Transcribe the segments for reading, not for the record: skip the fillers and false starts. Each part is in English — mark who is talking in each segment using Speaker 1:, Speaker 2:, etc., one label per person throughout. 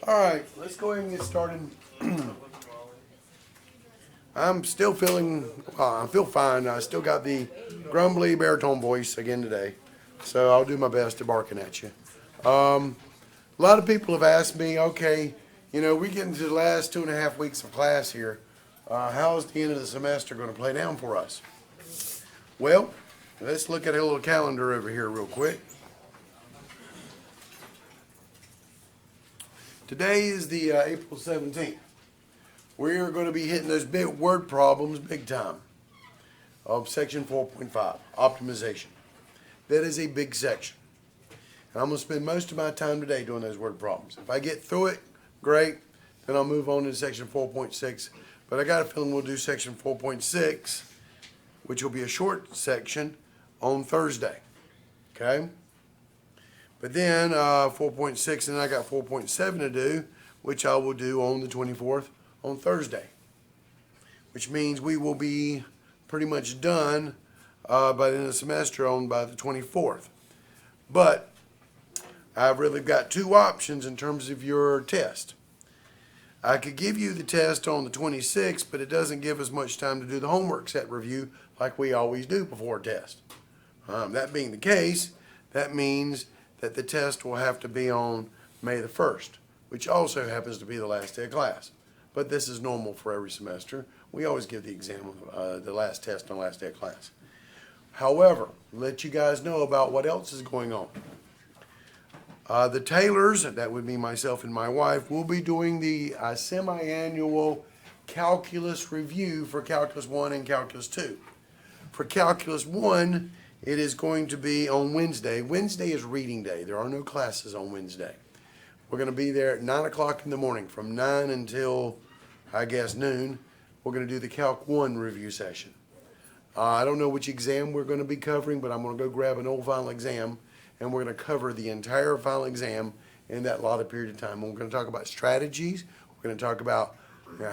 Speaker 1: All right, let's go ahead and get started. I'm still feeling, I feel fine. I still got the grumbly baritone voice again today, so I'll do my best at barking at you. A lot of people have asked me, okay, we're getting to the last 2.5 weeks of class here. How's the end of the semester going to play down for us? Well, let's look at a little calendar over here real quick. Today is the April 17th. We're going to be hitting those big word problems big time of section 4.5, optimization. That is a big section. And I'm going to spend most of my time today doing those word problems. If I get through it, great. Then I'll move on to section 4.6. But I got a feeling we'll do section 4.6, which will be a short section, on Thursday. Okay? But then 4.6, and I got 4.7 to do, which I will do on the 24th on Thursday. Which means we will be pretty much done by the end of the semester by the 24th. But I've really got two options in terms of your test. I could give you the test on the 26th, but it doesn't give us much time to do the homework set review like we always do before a test. That being the case, that means that the test will have to be on May the 1st, which also happens to be the last day of class. But this is normal for every semester. We always give the exam, the last test on the last day of class. However, let you guys know about what else is going on. The Taylors, that would be myself and my wife, will be doing the semi-annual calculus review for Calculus 1 and Calculus 2. For Calculus 1, it is going to be on Wednesday. Wednesday is reading day. There are no classes on Wednesday. We're going to be there at 9 o'clock in the morning, from 9 until, I guess, noon. We're going to do the Calc 1 review session. I don't know which exam we're going to be covering, but I'm going to go grab an old final exam, and we're going to cover the entire final exam in that allotted period of time. And we're going to talk about strategies. We're going to talk about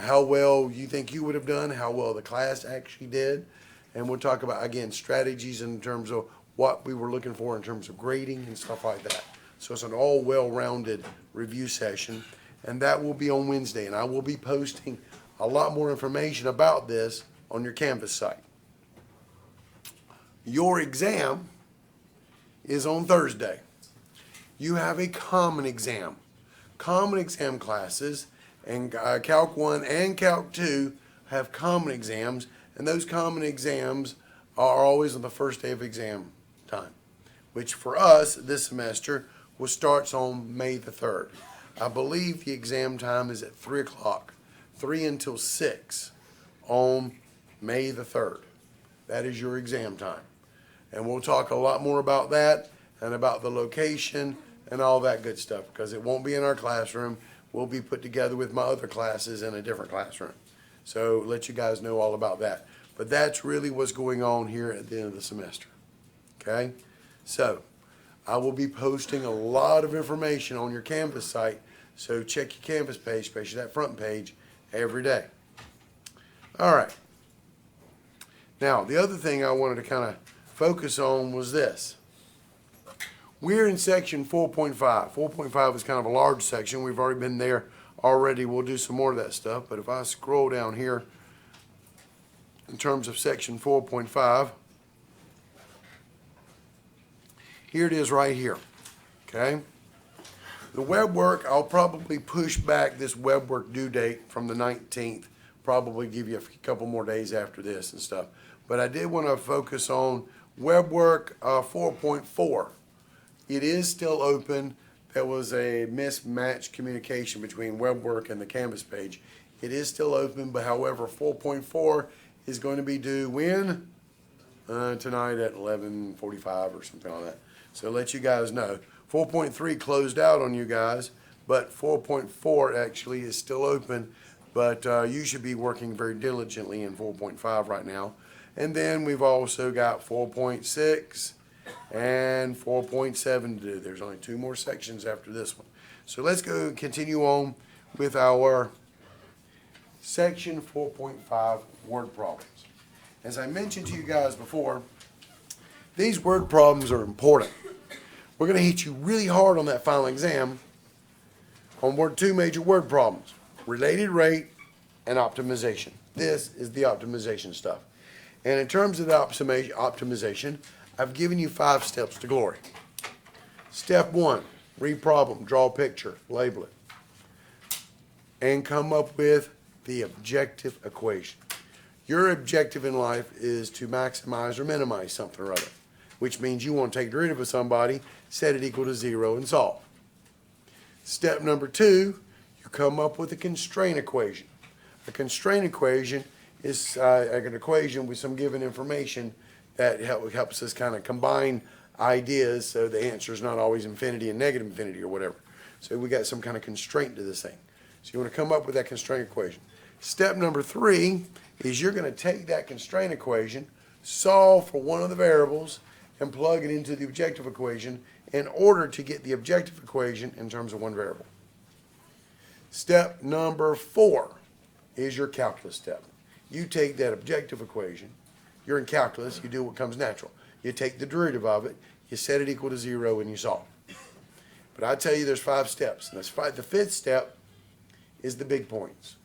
Speaker 1: how well you think you would have done, how well the class actually did. And we'll talk about, again, strategies in terms of what we were looking for in terms of grading and stuff like that. So it's an all well-rounded review session, and that will be on Wednesday. And I will be posting a lot more information about this on your Canvas site. Your exam is on Thursday. You have a common exam. Common exam classes, and Calc 1 and Calc 2 have common exams. And those common exams are always on the first day of exam time, which for us this semester starts on May the 3rd. I believe the exam time is at 3 o'clock, 3 until 6 on May the 3rd. That is your exam time. And we'll talk a lot more about that and about the location and all that good stuff, because it won't be in our classroom. We'll be put together with my other classes in a different classroom. So let you guys know all about that. But that's really what's going on here at the end of the semester. Okay? So I will be posting a lot of information on your Canvas site. So check your Canvas page, especially that front page, every day. All right. Now, the other thing I wanted to kind of focus on was this. We're in section 4.5. 4.5 is kind of a large section. We've already been there already. We'll do some more of that stuff. But if I scroll down here in terms of section 4.5, here it is right here. Okay? The web work, I'll probably push back this web work due date from the 19th. Probably give you a couple more days after this and stuff. But I did want to focus on web work 4.4. It is still open. There was a mismatched communication between web work and the Canvas page. It is still open, but however, 4.4 is going to be due when? Tonight at 11:45 or something like that. So let you guys know. 4.3 closed out on you guys, but 4.4 actually is still open, but you should be working very diligently in 4.5 right now. And then we've also got 4.6 and 4.7 to do. There's only 2 more sections after this one. So let's go continue on with our section 4.5 word problems. As I mentioned to you guys before, these word problems are important. We're going to hit you really hard on that final exam, on two major word problems, related rate and optimization. This is the optimization stuff. And in terms of the optimization, I've given you 5 steps to glory. Step 1, read problem, draw a picture, label it, and come up with the objective equation. Your objective in life is to maximize or minimize something or other, which means you want to take the derivative of somebody, set it equal to 0, and solve. Step number 2, you come up with a constraint equation. A constraint equation is an equation with some given information that helps us kind of combine ideas so the answer is not always infinity and negative infinity or whatever. So we got some kind of constraint to this thing. So you want to come up with that constraint equation. Step number 3 is you're going to take that constraint equation, solve for one of the variables, and plug it into the objective equation in order to get the objective equation in terms of one variable. Step number 4 is your calculus step. You take that objective equation, you're in calculus, you do what comes natural. You take the derivative of it, you set it equal to 0, and you solve. But I tell you there's 5 steps. And the 5th step is the big points.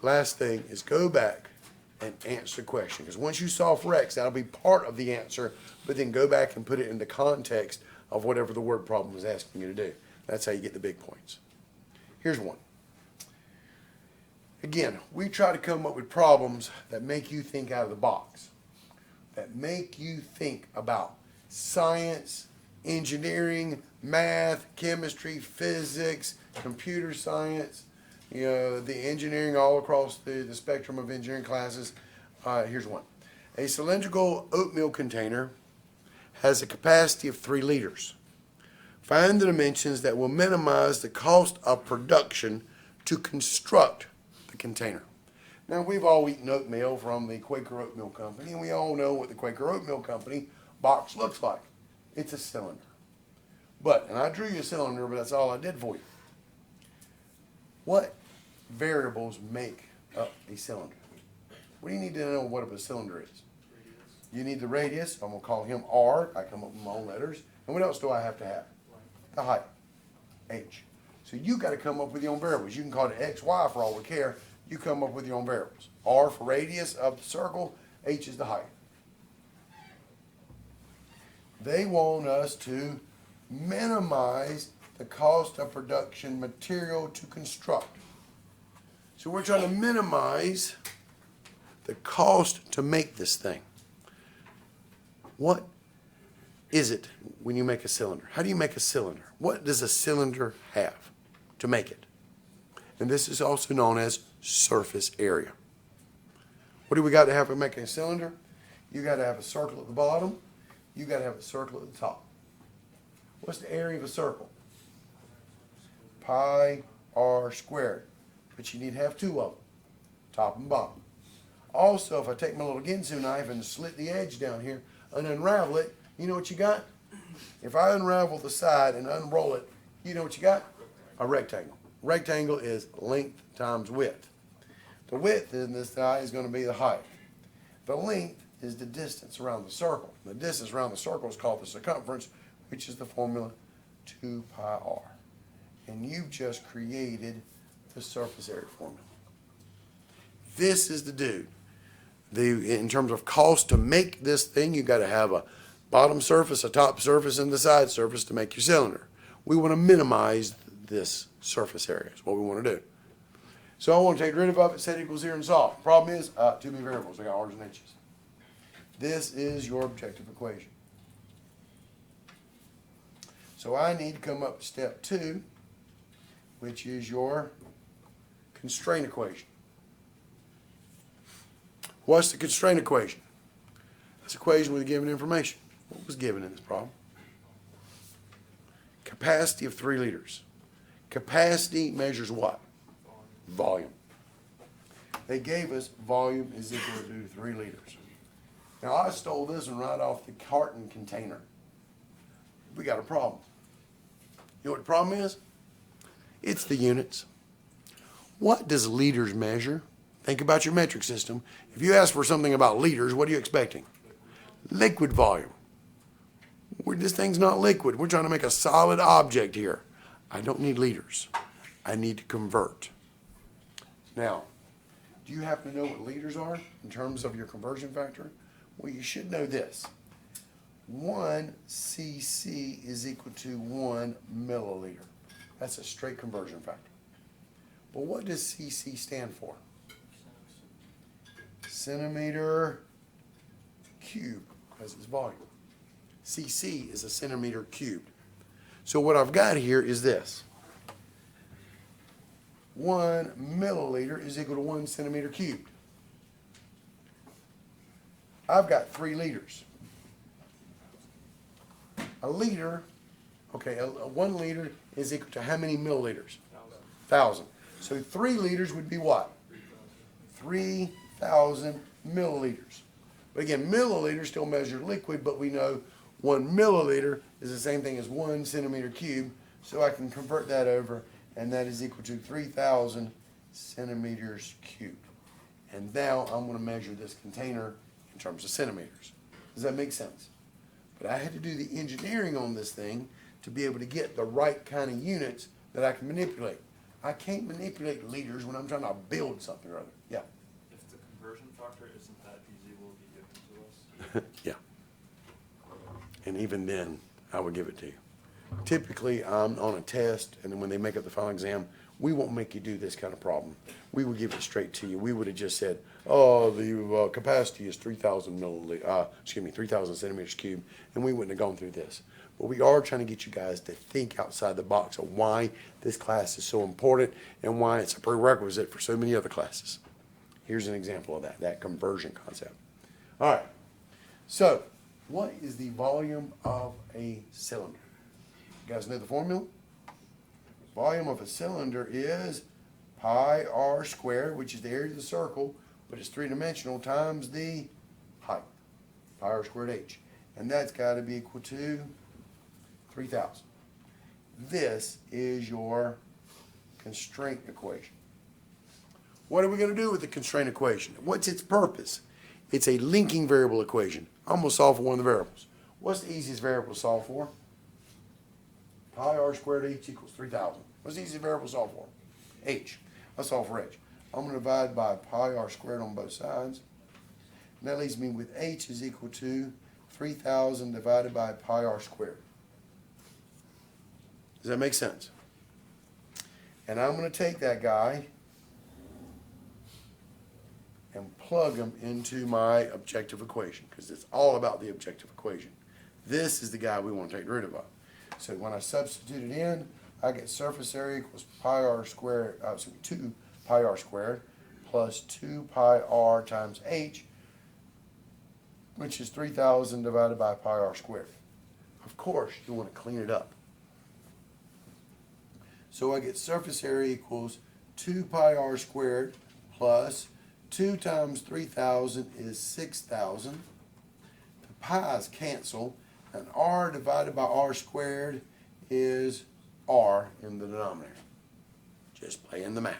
Speaker 1: Last thing is go back and answer the question. Because once you solve for x, that'll be part of the answer, but then go back and put it in the context of whatever the word problem is asking you to do. That's how you get the big points. Here's one. Again, we try to come up with problems that make you think out of the box, that make you think about science, engineering, math, chemistry, physics, computer science, the engineering all across the spectrum of engineering classes. Here's one. A cylindrical oatmeal container has a capacity of 3 liters. Find the dimensions that will minimize the cost of production to construct the container. Now, we've all eaten oatmeal from the Quaker Oatmeal Company, and we all know what the Quaker Oatmeal Company box looks like. It's a cylinder. And I drew you a cylinder, but that's all I did for you. What variables make up a cylinder? What do you need to know what a cylinder is? You need the radius. I'm going to call him R. I come up with my own letters. And what else do I have to have? The height, H. So you got to come up with your own variables. You can call it X, Y for all we care. You come up with your own variables. R for radius of the circle, H is the height. They want us to minimize the cost of production material to construct. So we're trying to minimize the cost to make this thing. What is it when you make a cylinder? How do you make a cylinder? What does a cylinder have to make it? And this is also known as surface area. What do we got to have for making a cylinder? You got to have a circle at the bottom. You got to have a circle at the top. What's the area of a circle? Pi r squared. But you need to have 2 of them, top and bottom. Also, if I take my little Ginsu knife and slit the edge down here and unravel it, you know what you got? If I unravel the side and unroll it, you know what you got? A rectangle. Rectangle is length times width. The width in this side is going to be the height. The length is the distance around the circle. The distance around the circle is called the circumference, which is the formula 2 pi r. And you've just created the surface area formula. This is the dude. In terms of cost to make this thing, you got to have a bottom surface, a top surface, and the side surface to make your cylinder. We want to minimize this surface area. That's what we want to do. So I want to take the derivative of it, set equals 0, and solve. Problem is, too many variables. I got r's and h's. This is your objective equation. So I need to come up to step 2, which is your constraint equation. What's the constraint equation? It's an equation with given information. What was given in this problem? Capacity of 3 liters. Capacity measures what? Volume. They gave us volume is equal to 3 liters. Now I stole this one right off the carton container. We got a problem. You know what the problem is? It's the units. What does liters measure? Think about your metric system. If you ask for something about liters, what are you expecting? Liquid volume. This thing's not liquid. We're trying to make a solid object here. I don't need liters. I need to convert. Now, do you happen to know what liters are in terms of your conversion factor? Well, you should know this. 1 cc is equal to 1 milliliter. That's a straight conversion factor. But what does cc stand for? Centimeter cubed, because it's volume. cc is a centimeter cubed. So what I've got here is this. 1 milliliter is equal to 1 centimeter cubed. I've got 3 liters. A liter, okay, 1 liter is equal to how many milliliters? 1,000. So 3 liters would be what? 3,000 milliliters. But again, milliliters still measure liquid, but we know 1 milliliter is the same thing as 1 centimeter cubed, so I can convert that over, and that is equal to 3,000 centimeters cubed. And now I'm going to measure this container in terms of centimeters. Does that make sense? But I had to do the engineering on this thing to be able to get the right kind of units that I can manipulate. I can't manipulate liters when I'm trying to build something or other. Yeah?
Speaker 2: If the conversion factor isn't that easy, will it be given to us?
Speaker 1: Yeah. And even then, I would give it to you. Typically, I'm on a test, and then when they make up the final exam, we won't make you do this kind of problem. We would give it straight to you. We would have just said, oh, the capacity is 3,000 3,000 centimeters cubed, and we wouldn't have gone through this. But we are trying to get you guys to think outside the box of why this class is so important and why it's a prerequisite for so many other classes. Here's an example of that conversion concept. All right. So, what is the volume of a cylinder? You guys know the formula? Volume of a cylinder is pi r squared, which is the area of the circle, but it's 3-dimensional, times the height, pi r squared h. And that's got to be equal to 3,000. This is your constraint equation. What are we going to do with the constraint equation? What's its purpose? It's a linking variable equation. I'm going to solve for one of the variables. What's the easiest variable to solve for? Pi r squared h equals 3,000. What's the easiest variable to solve for? H. Let's solve for h. I'm going to divide by pi r squared on both sides. And that leaves me with h is equal to 3,000 divided by pi r squared. Does that make sense? And I'm going to take that guy and plug him into my objective equation, because it's all about the objective equation. This is the guy we want to take derivative of. So when I substitute it in, I get surface area equals pi r squared, 2 pi r squared plus 2 pi r times h, which is 3,000 divided by pi r squared. Of course, you want to clean it up. So I get surface area equals 2 pi r squared plus 2 times 3,000 is 6,000. The pi's cancel, and r divided by r squared is r in the denominator. Just playing the math.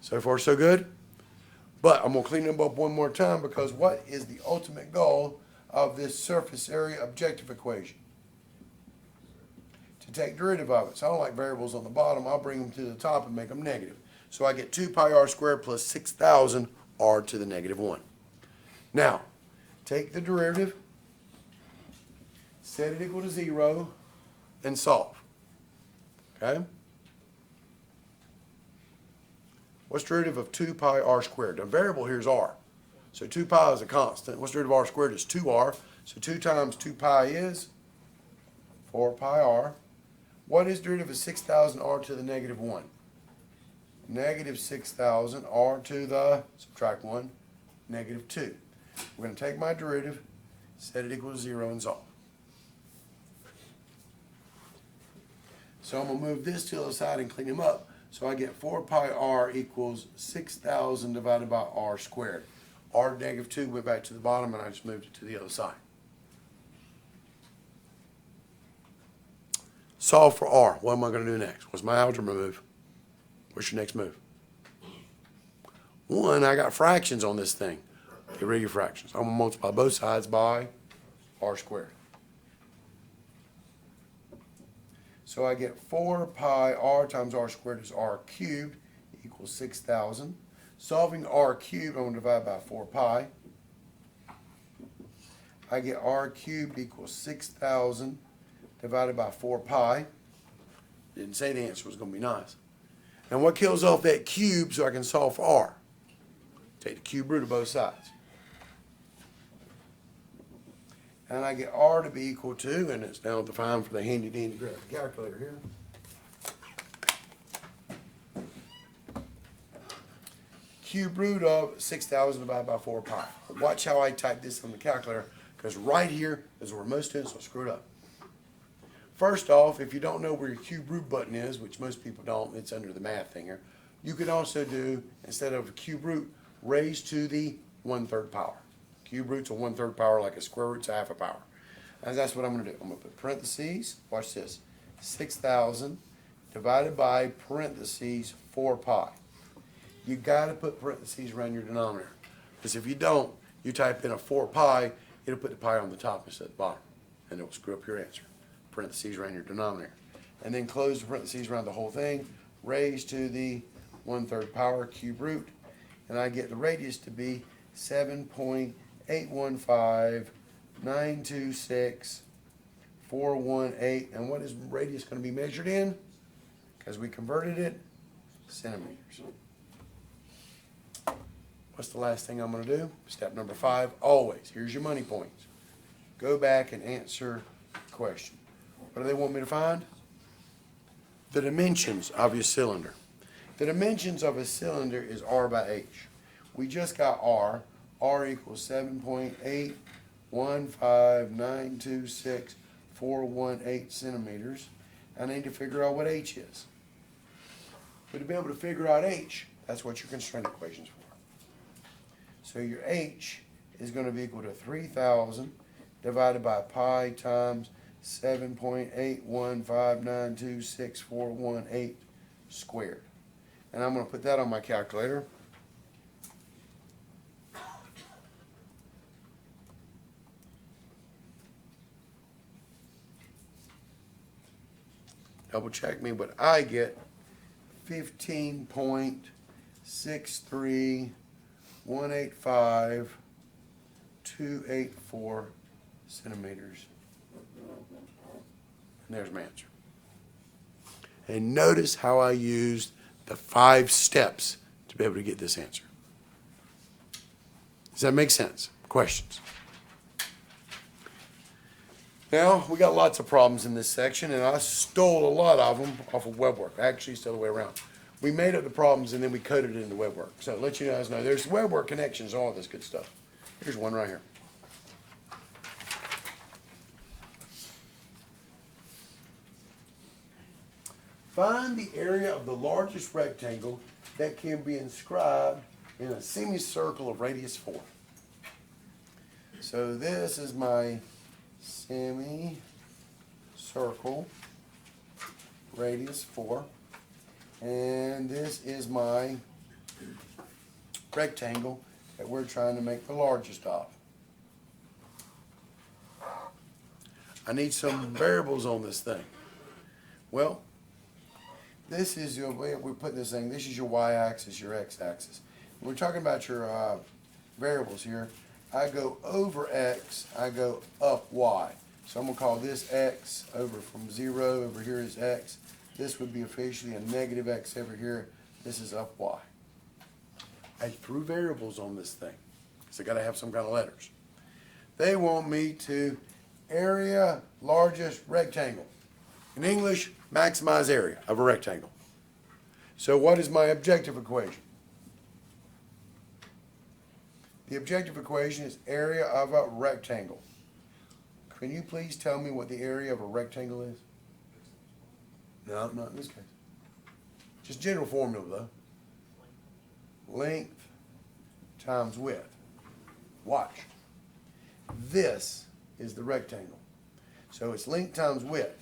Speaker 1: So far, so good? But I'm going to clean them up one more time, because what is the ultimate goal of this surface area objective equation? To take derivative of it. So I don't like variables on the bottom. I'll bring them to the top and make them negative. So I get 2 pi r squared plus 6,000 r to the negative 1. Now, take the derivative, set it equal to 0, and solve. Okay? What's the derivative of 2 pi r squared? The variable here is r. So 2 pi is a constant. What's the derivative of r squared is 2r. So 2 times 2 pi is 4 pi r. What is the derivative of 6,000 r to the negative 1? Negative 6,000 r to the, subtract 1, negative 2. We're going to take my derivative, set it equal to 0, and solve. So I'm going to move this to the side and clean them up. So I get 4 pi r equals 6,000 divided by r squared. R to negative 2 went back to the bottom, and I just moved it to the other side. Solve for r. What am I going to do next? What's my algebra move? What's your next move? 1, I got fractions on this thing. Get rid of your fractions. I'm going to multiply both sides by r squared. So I get 4 pi r times r squared is r cubed equals 6,000. Solving r cubed, I'm going to divide by 4 pi. I get r cubed equals 6,000 divided by 4 pi. Didn't say the answer was going to be nice. And what kills off that cube so I can solve for r? Take the cube root of both sides. And I get r to be equal to, and it's now defined for the handy dandy graph calculator here. Cube root of 6,000 divided by 4 pi. Watch how I type this on the calculator, because right here is where most students will screw it up. First off, if you don't know where your cube root button is, which most people don't, it's under the math thing here, you could also do, instead of cube root, raised to the 1/3 power. Cube root's a 1/3 power, like a square root's a half a power. And that's what I'm going to do. I'm going to put parentheses, watch this, 6,000 divided by parentheses 4 pi. You got to put parentheses around your denominator. Because if you don't, you type in a 4 pi, it'll put the pi on the top instead of the bottom. And it'll screw up your answer. Parentheses around your denominator. And then close the parentheses around the whole thing, raised to the 1/3 power cube root. And I get the radius to be 7.815926418. And what is radius going to be measured in? Because we converted it, centimeters. What's the last thing I'm going to do? Step number 5, always. Here's your money points. Go back and answer the question. What do they want me to find? The dimensions of your cylinder. The dimensions of a cylinder is r by h. We just got r. R equals 7.815926418 centimeters. I need to figure out what h is. But to be able to figure out h, that's what your constraint equation is for. So your h is going to be equal to 3,000 divided by pi times 7.815926418 squared. And I'm going to put that on my calculator. Double check me, but I get 15.63185.284 centimeters. And there's my answer. And notice how I used the 5 steps to be able to get this answer. Does that make sense? Questions? Now, we got lots of problems in this section, and I stole a lot of them off of WebWork. Actually, it's the other way around. We made up the problems, and then we coded it into WebWork. So, to let you guys know, there's WebWork connections, all this good stuff. Here's one right here. Find the area of the largest rectangle that can be inscribed in a semicircle of radius 4. So this is my semicircle, radius 4, and this is my rectangle that we're trying to make the largest of. I need some variables on this thing. Well, this is your way we put this thing. This is your y-axis, your x-axis. We're talking about your variables here. I go over x, I go up y. So I'm going to call this x over from 0, over here is x. This would be officially a negative x over here. This is up y. I threw variables on this thing. So I got to have some kind of letters. They want me to area largest rectangle. In English, maximize area of a rectangle. So what is my objective equation? The objective equation is area of a rectangle. Can you please tell me what the area of a rectangle is? No, not in this case. Just general formula though. Length times width. Watch. This is the rectangle. So it's length times width.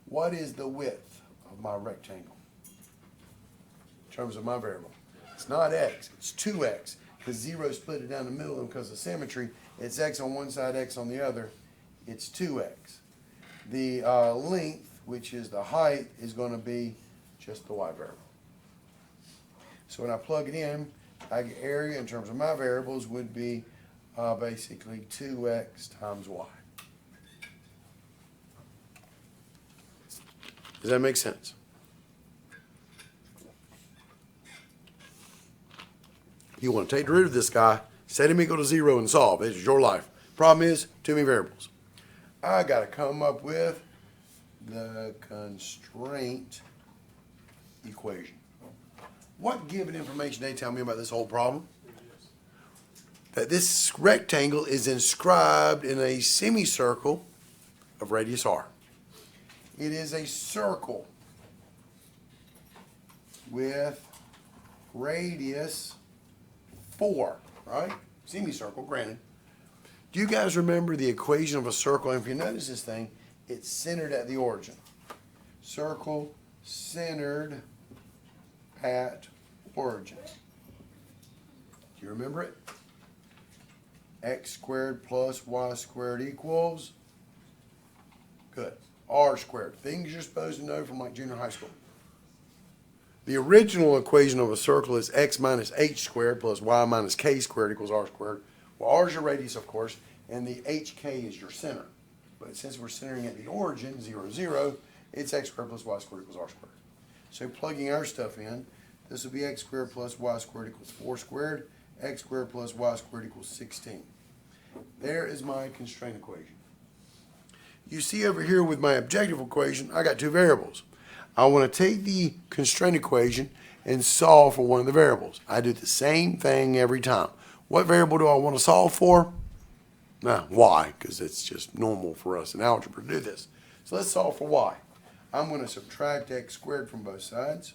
Speaker 1: What is the width of my rectangle? In terms of my variable. It's not x, it's 2x. Because 0 split it down the middle, and because of symmetry, it's x on one side, x on the other. It's 2x. The length which is the height, is going to be just the y variable. So when I plug it in, I get area in terms of my variables would be basically 2x times y. Does that make sense? You want to take the derivative of this guy, set him equal to 0 and solve. It's your life. Problem is, too many variables. I got to come up with the constraint equation. What given information they tell me about this whole problem? That this rectangle is inscribed in a semicircle of radius r. It is a circle with radius 4, right? Semicircle, granted. Do you guys remember the equation of a circle? And if you notice this thing, it's centered at the origin. Circle centered at origin. Do you remember it? X squared plus y squared equals, good, r squared. Things you're supposed to know from like junior high school. The original equation of a circle is x minus h squared plus y minus k squared equals r squared. Well, r is your radius, of course, and the hk is your center. But since we're centering at the origin, 0, 0, it's x squared plus y squared equals r squared. So plugging our stuff in, this will be x squared plus y squared equals 4 squared, x squared plus y squared equals 16. There is my constraint equation. You see over here with my objective equation, I got two variables. I want to take the constraint equation and solve for one of the variables. I do the same thing every time. What variable do I want to solve for? Y, because it's just normal for us in algebra to do this. So let's solve for y. I'm going to subtract x squared from both sides.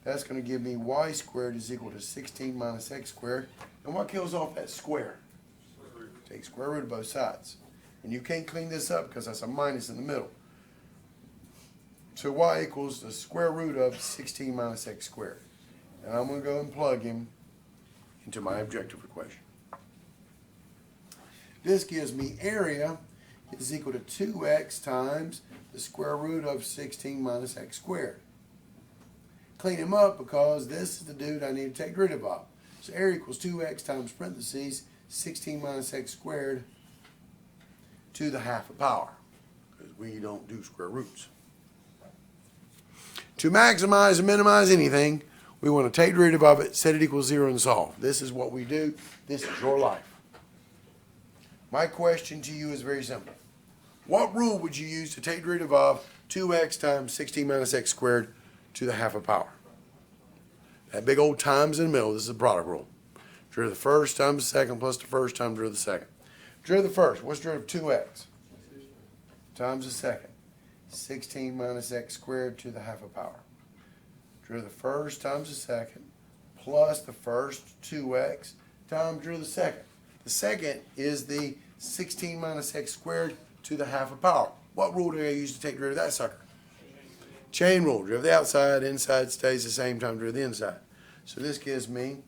Speaker 1: That's going to give me y squared is equal to 16 minus x squared. And what kills off that square? Take square root of both sides. And you can't clean this up because that's a minus in the middle. So y equals the square root of 16 minus x squared. And I'm going to go and plug him into my objective equation. This gives me area is equal to 2x times the square root of 16 minus x squared. Clean him up because this is the dude I need to take derivative of. So area equals 2x times parentheses 16 minus x squared to the half a power, because we don't do square roots. To maximize and minimize anything, we want to take derivative of it, set it equals 0, and solve. This is what we do. This is your life. My question to you is very simple. What rule would you use to take derivative of 2x times 16 minus x squared to the half a power? That big old times in the middle, this is the product rule. Derivative of the first times the second plus the first times derivative of the second. Derivative of the first, what's derivative of 2x? Times the second. 16 minus x squared to the half a power. Derivative of the first times the second plus the first 2x times derivative of the second. The second is the 16 minus x squared to the half a power. What rule do I use to take derivative of that sucker? Chain rule. Derivative of the outside, inside stays the same time derivative of the inside. So this gives me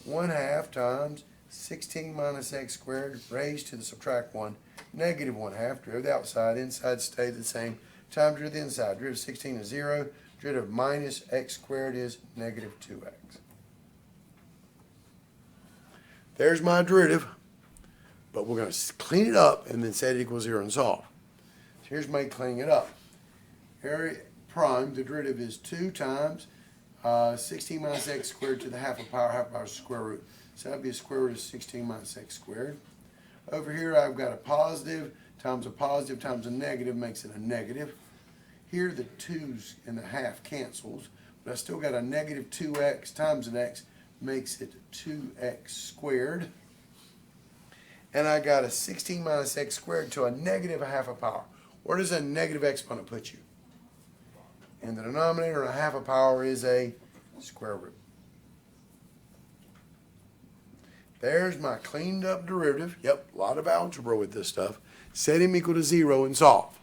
Speaker 1: 1/2 times 16 minus x squared raised to the subtract 1, negative 1/2. Derivative of the outside, inside stays the same time derivative of the inside. Derivative of 16 is 0. Derivative of minus x squared is negative 2x. There's my derivative, but we're going to clean it up and then set it equals 0 and solve. So here's my cleaning it up. Area prime, the derivative is 2 times 16 minus x squared to the half a power is the square root. So that would be a square root of 16 minus x squared. Over here I've got a positive times a negative makes it a negative. Here the 2's and the half cancels, but I still got a negative 2x times an x makes it 2x squared. And I got a 16 minus x squared to a negative a half a power. Where does a negative exponent put you? In the denominator, a half a power is a square root. There's my cleaned up derivative. Yep, a lot of algebra with this stuff. Set him equal to 0 and solve.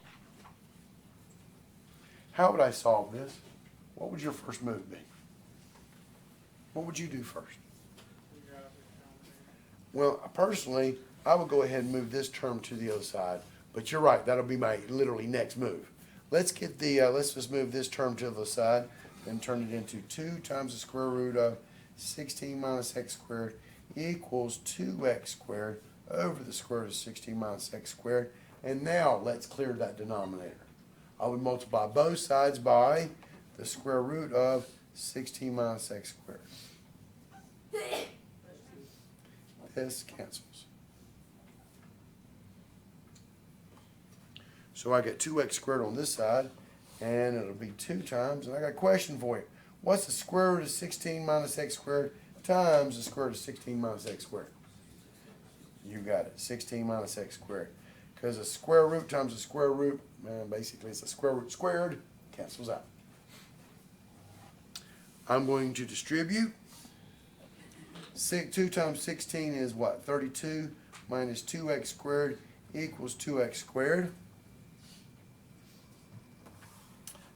Speaker 1: How would I solve this? What would your first move be? What would you do first? Well, personally, I would go ahead and move this term to the other side. But you're right, that'll be my literally next move. Let's get the, let's just move this term to the side and turn it into 2 times the square root of 16 minus x squared equals 2x squared over the square root of 16 minus x squared. And now let's clear that denominator. I would multiply both sides by the square root of 16 minus x squared. This cancels. So I get 2x squared on this side, and it'll be 2 times, and I got a question for you. What's the square root of 16 minus x squared times the square root of 16 minus x squared? You got it, 16 minus x squared. Because a square root times a square root, basically it's a square root squared, cancels out. I'm going to distribute. 2 times 16 is what? 32 minus 2x squared equals 2x squared.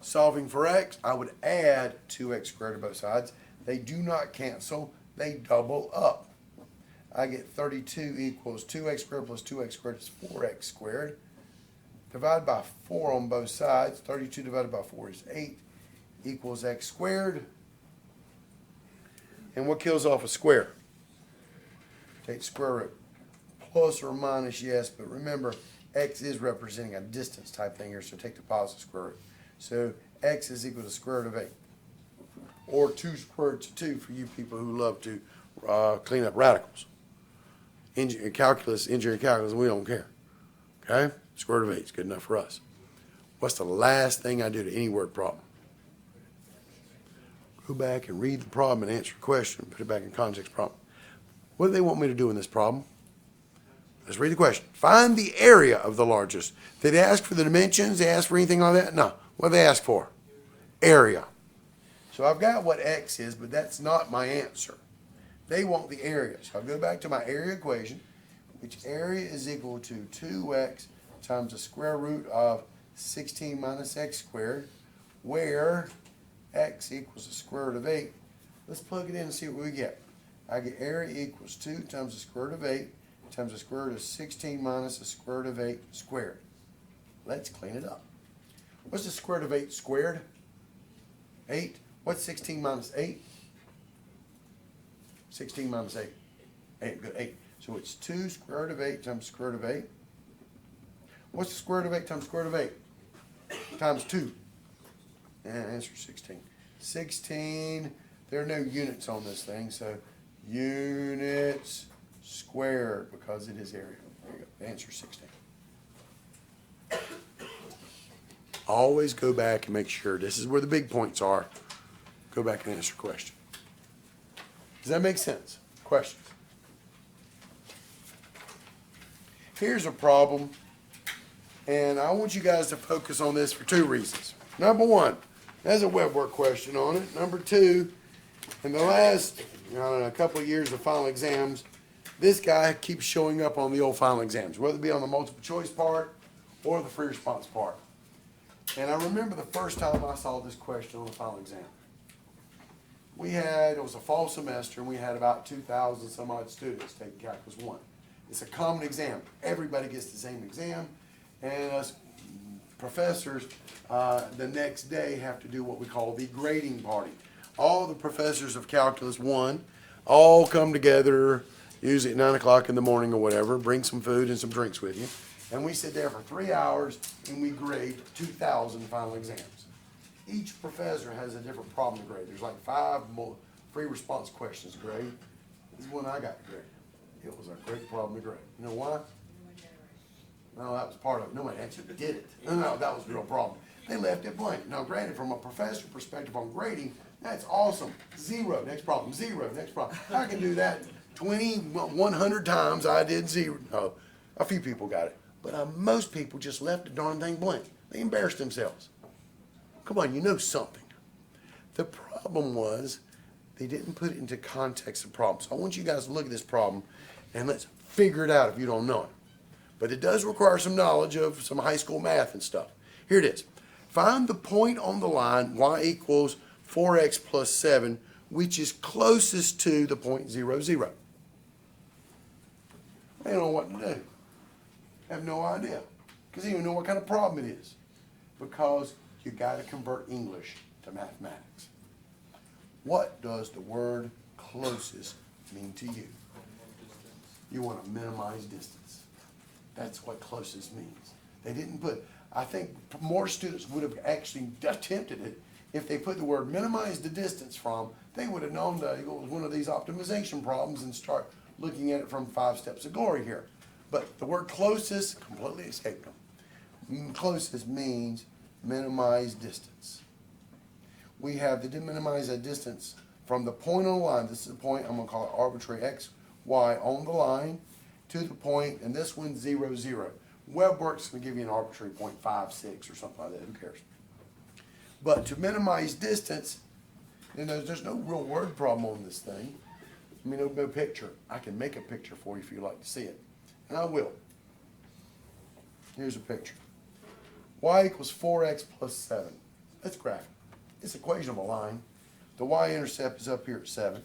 Speaker 1: Solving for x, I would add 2x squared to both sides. They do not cancel, they double up. I get 32 equals 2x squared plus 2x squared is 4x squared. Divide by 4 on both sides. 32 divided by 4 is 8 equals x squared. And what kills off a square? Take the square root. Plus or minus, yes, but remember, x is representing a distance type thing here, so take the positive square root. So x is equal to the square root of 8. Or 2 square roots of 2 for you people who love to clean up radicals. Engineering calculus, we don't care. Okay? Square root of 8 is good enough for us. What's the last thing I do to any word problem? Go back and read the problem and answer the question. Put it back in context problem. What do they want me to do in this problem? Let's read the question. Find the area of the largest. Did they ask for the dimensions? They ask for anything like that? No. What do they ask for? Area. So I've got what x is, but that's not my answer. They want the area. So I'll go back to my area equation, which area is equal to 2x times the square root of 16 minus x squared, where x equals the square root of 8. Let's plug it in and see what we get. I get area equals 2 times the square root of 8 times the square root of 16 minus the square root of 8 squared. Let's clean it up. What's the square root of 8 squared? 8. What's 16 minus 8? 16 minus 8. 8, good, 8. So it's 2 square root of 8 times square root of 8. What's the square root of 8 times square root of 8? Times 2. And answer 16. 16, there are no units on this thing, so units squared because it is area. There you go, answer 16. Always go back and make sure this is where the big points are. Go back and answer the question. Does that make sense? Questions? Here's a problem, and I want you guys to focus on this for 2 reasons. Number 1, there's a web work question on it. Number 2, in the last, I don't know, a couple of years of final exams, this guy keeps showing up on the old final exams, whether it be on the multiple choice part or the free response part. And I remember the first time I saw this question on the final exam. It was a fall semester, and we had about 2,000 some odd students taking Calculus 1. It's a common exam. Everybody gets the same exam, and us professors the next day have to do what we call the grading party. All the professors of Calculus 1 all come together, usually at 9 o'clock in the morning or whatever, bring some food and some drinks with you, and we sit there for 3 hours and we grade 2,000 final exams. Each professor has a different problem to grade. There's like 5 more free response questions to grade. This is one I got to grade. It was a great problem to grade. You know why? No, that was part of it. Nobody actually did it. No, that was the real problem. They left it blank. Now, granted, from a professor perspective on grading, that's awesome. 0, next problem. 0, next problem. I can do that 20, 100 times. I did 0. No, a few people got it. But most people just left the darn thing blank. They embarrassed themselves. Come on, you know something. The problem was they didn't put it into context of the problem. So I want you guys to look at this problem and let's figure it out if you don't know it. But it does require some knowledge of some high school math and stuff. Here it is. Find the point on the line y equals 4x plus 7, which is closest to the point 0, 0. They don't know what to do. Have no idea. Because they don't even know what kind of problem it is. because you got to convert English to mathematics. What does the word closest mean to you? You want to minimize distance. That's what closest means. They didn't put, I think more students would have actually attempted it if they put the word minimize the distance from, they would have known that it was one of these optimization problems and start looking at it from 5 steps of glory here. But the word closest completely escaped them. Closest means minimize distance. We have to minimize that distance from the point on the line. This is the point, I'm going to call it arbitrary x, y on the line to the point, and this one's 0, 0. WebWorks can give you an arbitrary 0.5, 6 or something like that. Who cares? But to minimize distance, you know, there's no real word problem on this thing. I mean, no picture. I can make a picture for you if you'd like to see it. And I will. Here's a picture. Y equals 4x plus 7. Let's graph it. It's equation of a line. The y-intercept is up here at 7.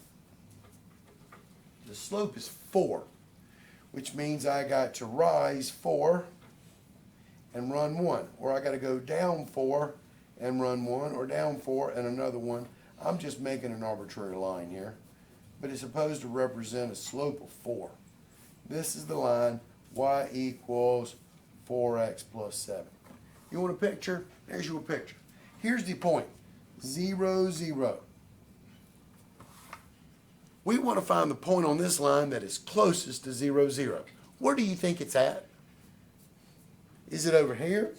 Speaker 1: The slope is 4, which means I got to rise 4 and run 1. Or I got to go down 4 and run 1, or down 4 and another 1. I'm just making an arbitrary line here, but it's supposed to represent a slope of 4. This is the line, y equals 4x plus 7. You want a picture? There's your picture. Here's the point, 0, 0. We want to find the point on this line that is closest to 0, 0. Where do you think it's at? Is it over here?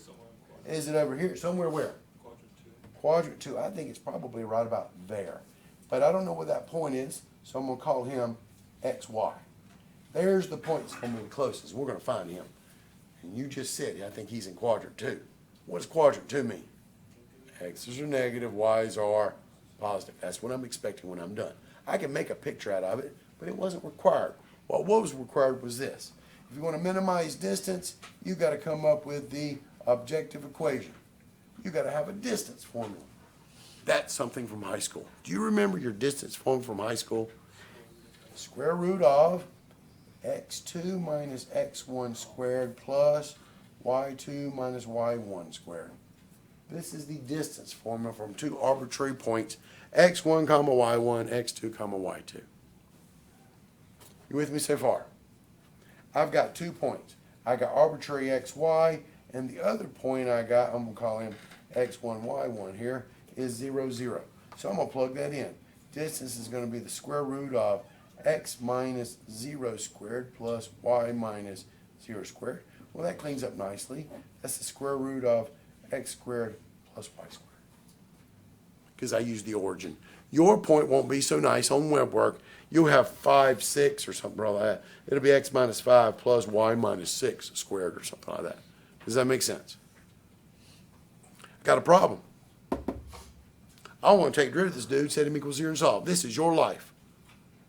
Speaker 1: Is it over here? Somewhere where? Quadrant 2. I think it's probably right about there. But I don't know where that point is, so I'm going to call him XY. There's the point that's going to be the closest. We're going to find him. And you just said, I think he's in quadrant 2. What does quadrant 2 mean? X's are negative, Y's are positive. That's what I'm expecting when I'm done. I can make a picture out of it, but it wasn't required. What was required was this. If you want to minimize distance, you got to come up with the objective equation. You got to have a distance formula. That's something from high school. Do you remember your distance formula from high school? Square root of x2 minus x1 squared plus y2 minus y1 squared. This is the distance formula from 2 arbitrary points, x1 comma y1, x2 comma y2. You with me so far? I've got 2 points. I got arbitrary xy, and the other point I got, I'm going to call him x1, y1 here, is 0, 0. So I'm going to plug that in. Distance is going to be the square root of x minus 0 squared plus y minus 0 squared. Well, that cleans up nicely. That's the square root of x squared plus y squared. Because I used the origin. Your point won't be so nice on web work. You'll have 5, 6 or something like that. It'll be x minus 5 plus y minus 6 squared or something like that. Does that make sense? Got a problem. I want to take rid of this dude, set him equals 0 and solve. This is your life.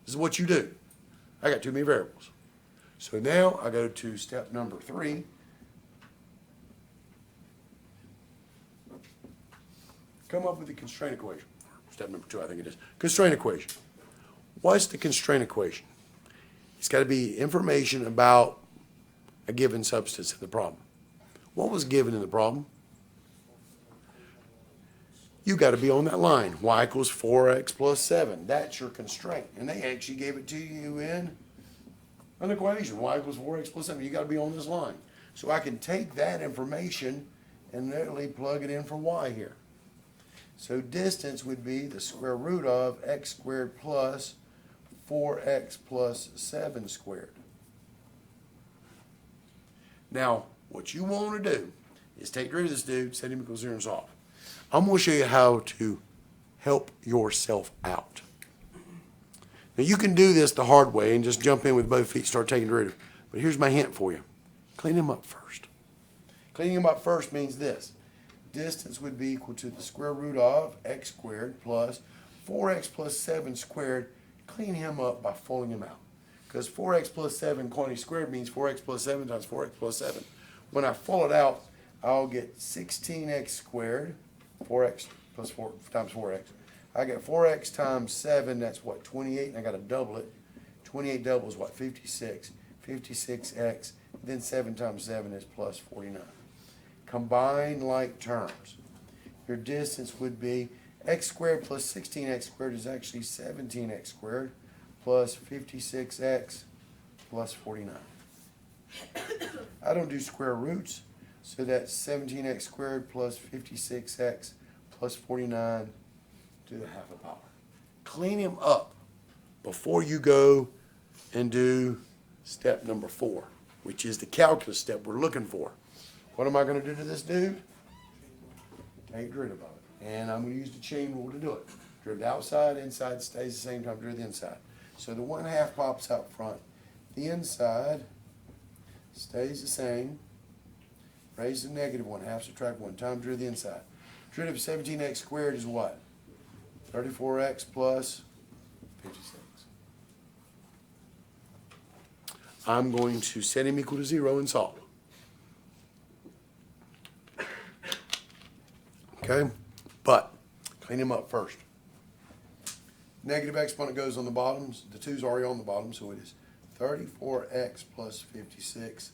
Speaker 1: This is what you do. I got too many variables. So now I go to step number 3. Come up with the constraint equation. Step number 2, I think it is. Constraint equation. What's the constraint equation? It's got to be information about a given substance in the problem. What was given in the problem? You got to be on that line. Y equals 4x plus 7. That's your constraint. And they actually gave it to you in an equation. Y equals 4x plus 7. You got to be on this line. So I can take that information and literally plug it in for y here. So distance would be the square root of x squared plus 4x plus 7 squared. Now, what you want to do is take rid of this dude, set him equals 0 and solve. I'm going to show you how to help yourself out. Now, you can do this the hard way and just jump in with both feet, start taking rid of it. But here's my hint for you. Clean him up first. Cleaning him up first means this. Distance would be equal to the square root of x squared plus 4x plus 7 squared. Clean him up by folding him out. Because 4x plus 7 quantity squared means 4x plus 7 times 4x plus 7. When I fold it out, I'll get 16x squared, 4x plus 4 times 4x. I get 4x times 7, that's what, 28, and I got to double it. 28 doubles what, 56. 56x, then 7 times 7 is plus 49. combine like terms. Your distance would be x squared plus 16x squared is actually 17x squared plus 56x plus 49. I don't do square roots, so that's 17x squared plus 56x plus 49 to the half a power. Clean him up before you go and do step number 4, which is the calculus step we're looking for. What am I going to do to this dude? Take rid of it. And I'm going to use the chain rule to do it. Drive the outside, inside stays the same time, drive the inside. So the 1/2 pops out front. The inside stays the same. Raise the negative 1/2, subtract 1 times, drive the inside. Drive of 17x squared is what? 34x plus 56. I'm going to set him equal to 0 and solve. Okay? But clean him up first. Negative exponent goes on the bottoms. The 2's already on the bottom, so it is 34x plus 56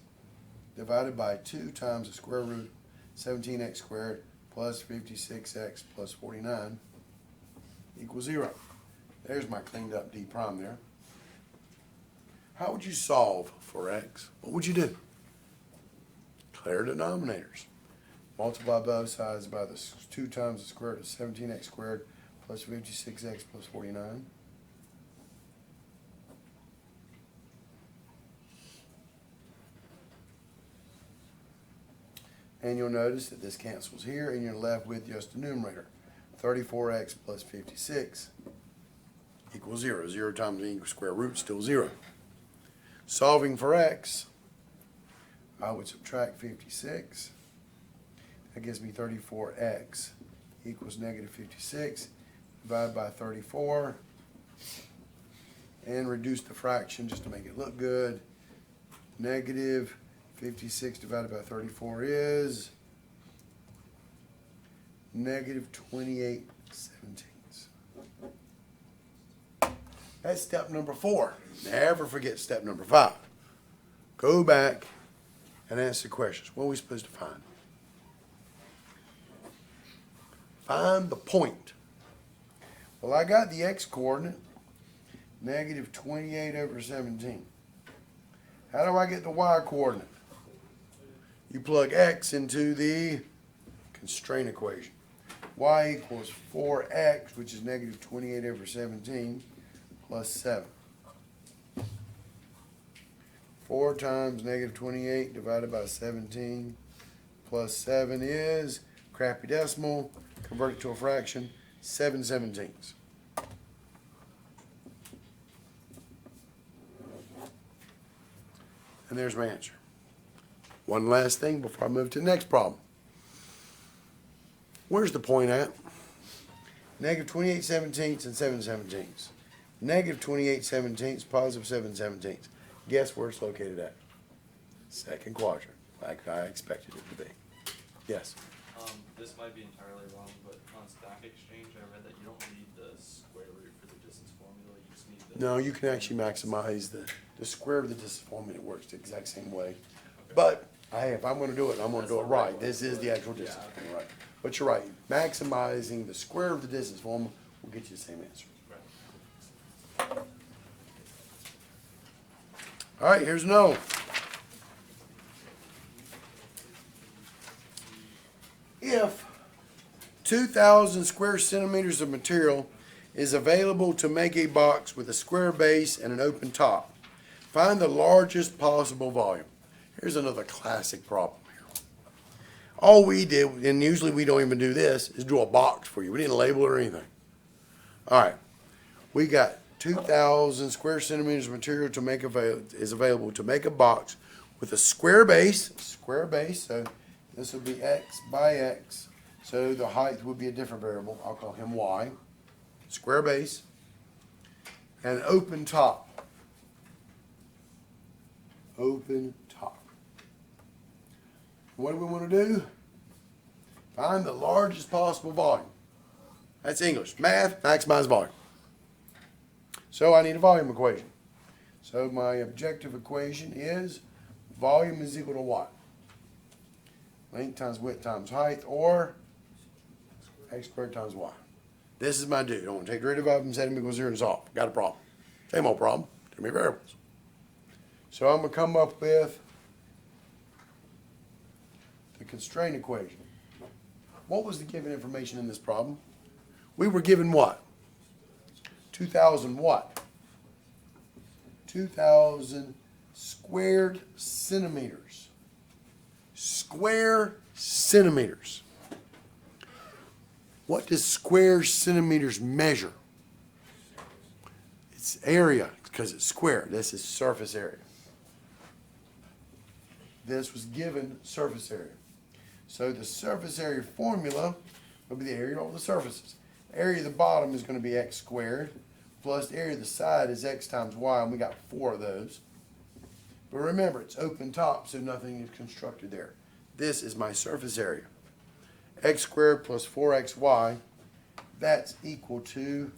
Speaker 1: divided by 2 times the square root 17x squared plus 56x plus 49 equals 0. There's my cleaned up d prime there. How would you solve for x? What would you do? Clear denominators. Multiply both sides by the 2 times the square root of 17x squared plus 56x plus 49. And you'll notice that this cancels here, and you're left with just the numerator. 34x plus 56 equals 0. 0 times the square root, still 0. Solving for x, I would subtract 56. That gives me 34x equals negative 56. Divide by 34. And reduce the fraction just to make it look good. Negative 56 divided by 34 is negative 28/17. That's step number 4. Never forget step number 5. Go back and ask the questions. What are we supposed to find? Find the point. Well, I got the x coordinate, negative 28/17. How do I get the y coordinate? You plug x into the constraint equation. Y equals 4x, which is negative 28/17, plus 7. 4 times negative 28 divided by 17 plus 7 is, crappy decimal, convert it to a fraction, 7/17. And there's my answer. One last thing before I move to the next problem. Where's the point at? Negative 28/17 and 7/17. Negative 28/17, positive 7/17. Guess where it's located at? Second quadrant, like I expected it to be. Yes?
Speaker 2: This might be entirely wrong, but on stack exchange, I read that you don't need the square root for the distance formula, you just need the...
Speaker 1: No, you can actually maximize the square of the distance formula. It works the exact same way. But if I'm going to do it, I'm going to do it right. This is the actual distance formula, right? But you're right. Maximizing the square of the distance formula will get you the same answer.
Speaker 2: Right.
Speaker 1: All right, here's no. If 2,000 square centimeters of material is available to make a box with a square base and an open top, find the largest possible volume. Here's another classic problem here. All we did, and usually we don't even do this, is draw a box for you. We didn't label it or anything. All right, we got 2,000 square centimeters of material to make is available to make a box with a square base. So this will be x by x. So the height would be a different variable. I'll call him y. Square base and open top. Open top. What do we want to do? Find the largest possible volume. That's English. Math, maximize volume. So I need a volume equation. So my objective equation is volume is equal to what? length times width times height, or x squared times y. This is my dude. I want to take the derivative of them, set them equals 0 and solve. Got a problem. Same old problem. Too many variables. So I'm going to come up with the constraint equation. What was the given information in this problem? We were given what? 2,000 what? 2,000 squared centimeters. Square centimeters. What does square centimeters measure? It's area, because it's square. This is surface area. This was given surface area. So the surface area formula will be the area of all the surfaces. Area of the bottom is going to be x squared, plus the area of the side is x times y, and we got 4 of those. But remember, it's open top, so nothing is constructed there. This is my surface area. X squared plus 4xy, that's equal to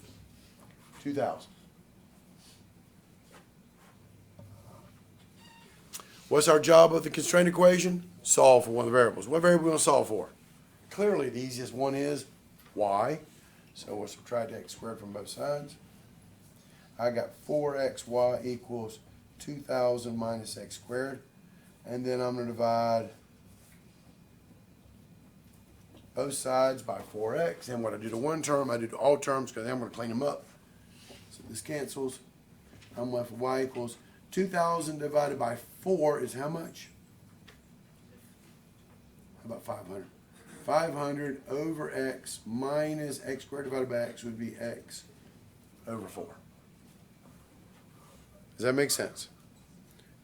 Speaker 1: 2,000. What's our job of the constraint equation? Solve for one of the variables. What variable are we going to solve for? Clearly, the easiest one is y. So we'll subtract x squared from both sides. I got 4xy equals 2,000 minus x squared. And then I'm going to divide both sides by 4x. And what I do to one term, I do to all terms, because I'm going to clean them up. So this cancels. I'm left with y equals 2,000 divided by 4 is how much? How about 500? 500 over x minus x squared divided by x would be x over 4. Does that make sense?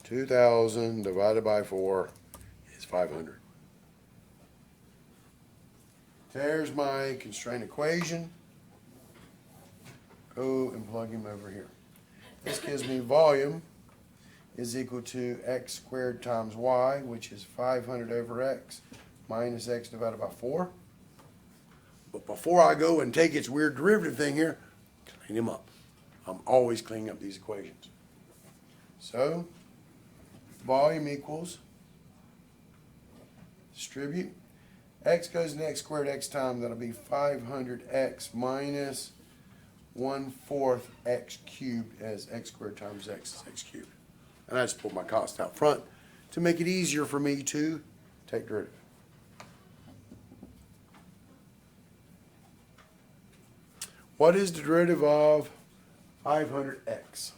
Speaker 1: 2,000 divided by 4 is 500. There's my constraint equation. Go and plug him over here. This gives me volume is equal to x squared times y, which is 500 over x minus x divided by 4. But before I go and take its weird derivative thing here, clean them up. I'm always cleaning up these equations. So, volume equals, distribute, x goes into x squared x times, that'll be 500x minus 1/4 x cubed, as x squared times x is x cubed. And I just pulled my cost out front to make it easier for me to take derivative. What is the derivative of 500x?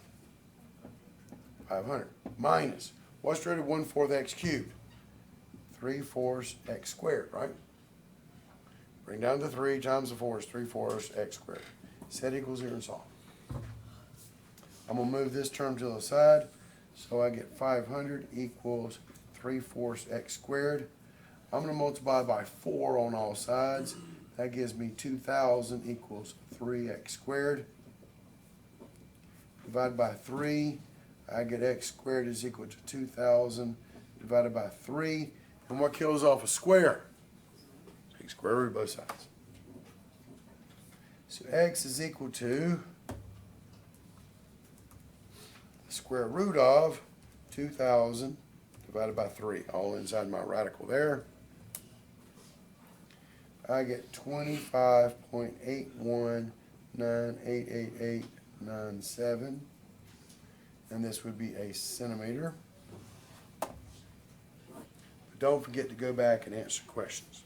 Speaker 1: 500 minus, what's the derivative of 1/4 x cubed? 3/4 x squared, right? Bring down the 3 times the 4 is 3/4 x squared. Set equals 0 and solve. I'm going to move this term to the side. So I get 500 equals 3/4 x squared. I'm going to multiply by 4 on all sides. That gives me 2,000 equals 3x squared. Divided by 3, I get x squared is equal to 2,000 divided by 3. And what kills off a square? Take square root of both sides. So x is equal to the square root of 2,000 divided by 3, all inside my radical there. I get 25.8198887, and this would be a centimeter. But don't forget to go back and answer questions.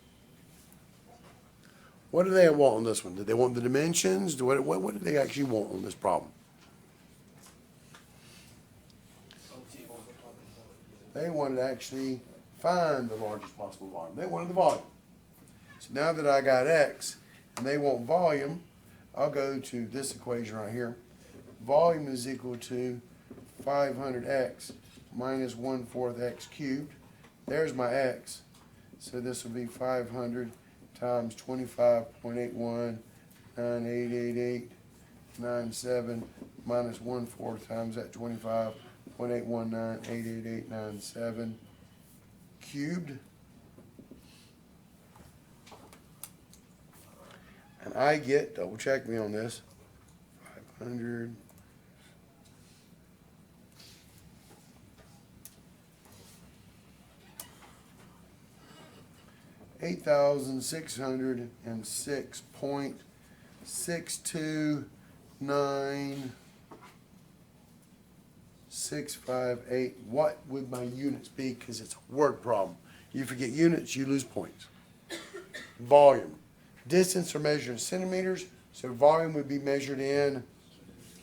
Speaker 1: What do they want on this one? Did they want the dimensions? What do they actually want on this problem? They wanted to actually find the largest possible volume. They wanted the volume. So now that I got x and they want volume, I'll go to this equation right here. Volume is equal to 500x minus 1/4 x cubed. There's my x. So this will be 500 times 25.8198887 minus 1/4 times that 25.8198887 cubed. And I get, double check me on this, 500 500 8,606.629,658. What would my units be? Because it's a word problem. You forget units, you lose points. Volume. Distance are measured in centimeters, so volume would be measured in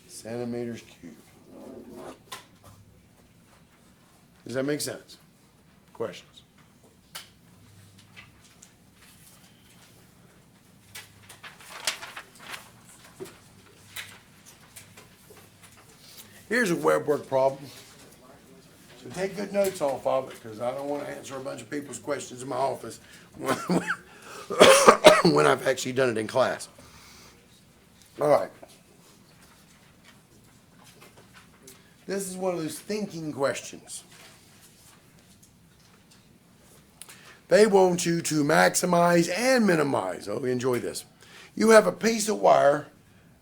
Speaker 1: centimeters cubed. Does that make sense? Questions? Here's a web work problem. So take good notes off of it, because I don't want to answer a bunch of people's questions in my office when I've actually done it in class. All right. This is one of those thinking questions. They want you to maximize and minimize. Oh, enjoy this. You have a piece of wire.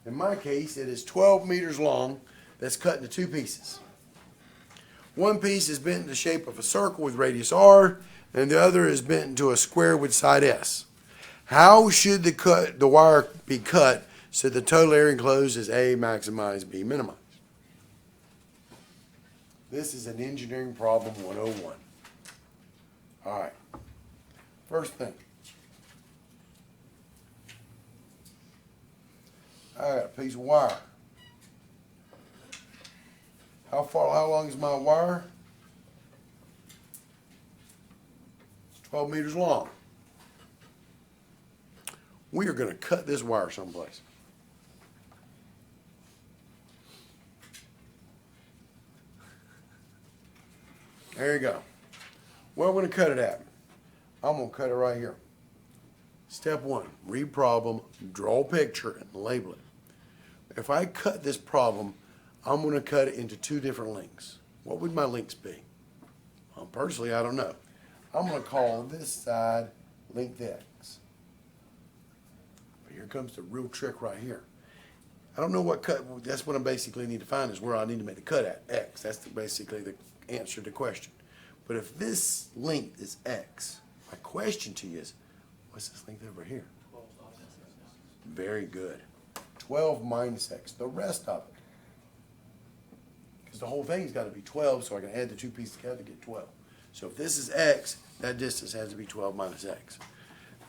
Speaker 1: In my case, it is 12 meters long. That's cut into two pieces. One piece is bent in the shape of a circle with radius r, and the other is bent into a square with side s. How should the wire be cut so the total area enclosed is A maximized, B minimized? This is an engineering problem 101. All right. First thing. I got a piece of wire. How long is my wire? It's 12 meters long. We are going to cut this wire someplace. There you go. Where we're going to cut it at? I'm going to cut it right here. Step one, read problem, draw a picture, and label it. If I cut this problem, I'm going to cut it into two different lengths. What would my lengths be? Well, personally, I don't know. I'm going to call this side length X. But here comes the real trick right here. I don't know what cut, that's what I basically need to find is where I need to make the cut at, X. That's basically the answer to the question. But if this length is X, my question to you is, what's this length over here? Very good. 12 minus X, the rest of it. Because the whole thing's got to be 12, so I can add the two pieces together to get 12. So if this is X, that distance has to be 12 minus X.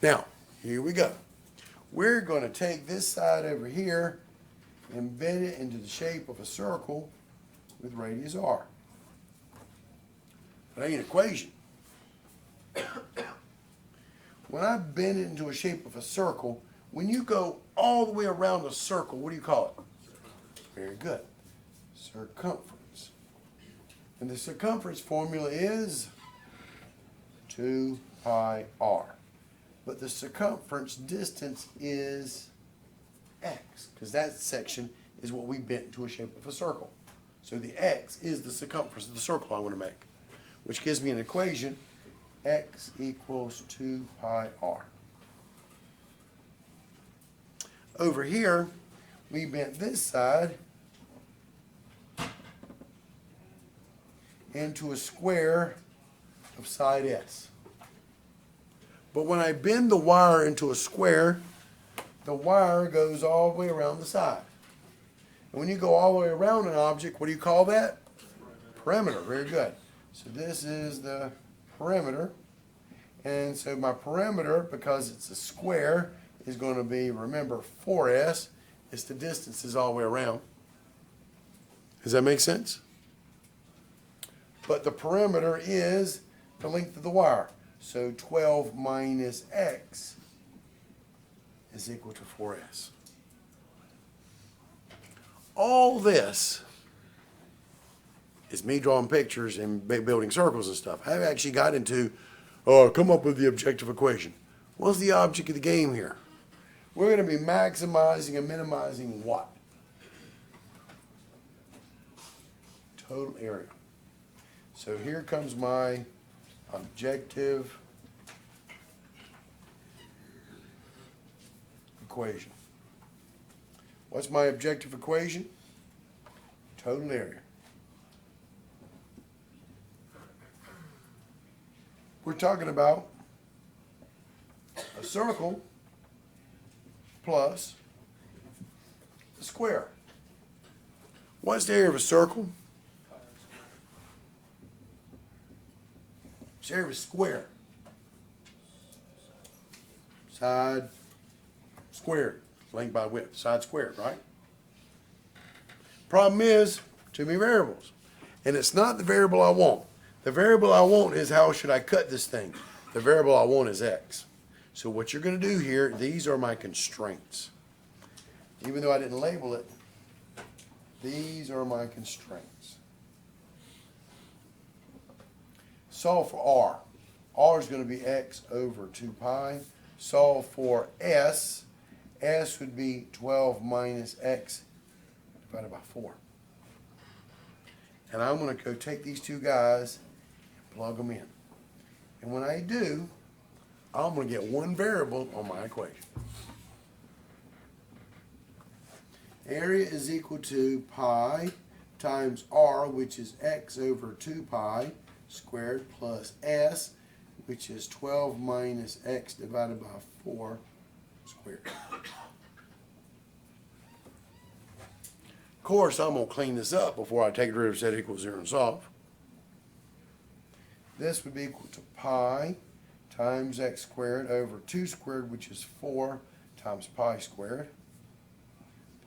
Speaker 1: Now, here we go. We're going to take this side over here and bend it into the shape of a circle with radius r. That ain't an equation. When I bend it into a shape of a circle, when you go all the way around the circle, what do you call it? Very good. Circumference. And the circumference formula is 2 pi r. But the circumference distance is x, because that section is what we bent into a shape of a circle. So the x is the circumference of the circle I want to make, which gives me an equation, x equals 2 pi r. Over here, we bent this side into a square of side s. But when I bend the wire into a square, the wire goes all the way around the side. And when you go all the way around an object, what do you call that? Perimeter. Very good. So this is the perimeter. And so my perimeter, because it's a square, is going to be, remember, 4s. It's the distances all the way around. Does that make sense? But the perimeter is the length of the wire. So 12 minus x is equal to 4s. All this is me drawing pictures and building circles and stuff. I've actually got into, come up with the objective equation. What's the object of the game here? We're going to be maximizing and minimizing what? Total area. So here comes my objective equation. What's my objective equation? Total area. We're talking about a circle plus a square. What's the area of a circle? It's the area of a square. Side squared, length by width, side squared, right? Problem is, too many variables. And it's not the variable I want. The variable I want is how should I cut this thing. The variable I want is x. So what you're going to do here, these are my constraints. Even though I didn't label it, these are my constraints. Solve for r. R is going to be x over 2 pi. Solve for s. S would be 12 minus x divided by 4. And I'm going to go take these two guys and plug them in. And when I do, I'm going to get one variable on my equation. Area is equal to pi times r, which is x over 2 pi squared, plus s, which is 12 minus x divided by 4 squared. Of course, I'm going to clean this up before I take derivative, set equals 0, and solve. This would be equal to pi times x squared over 2 squared, which is 4 times pi squared,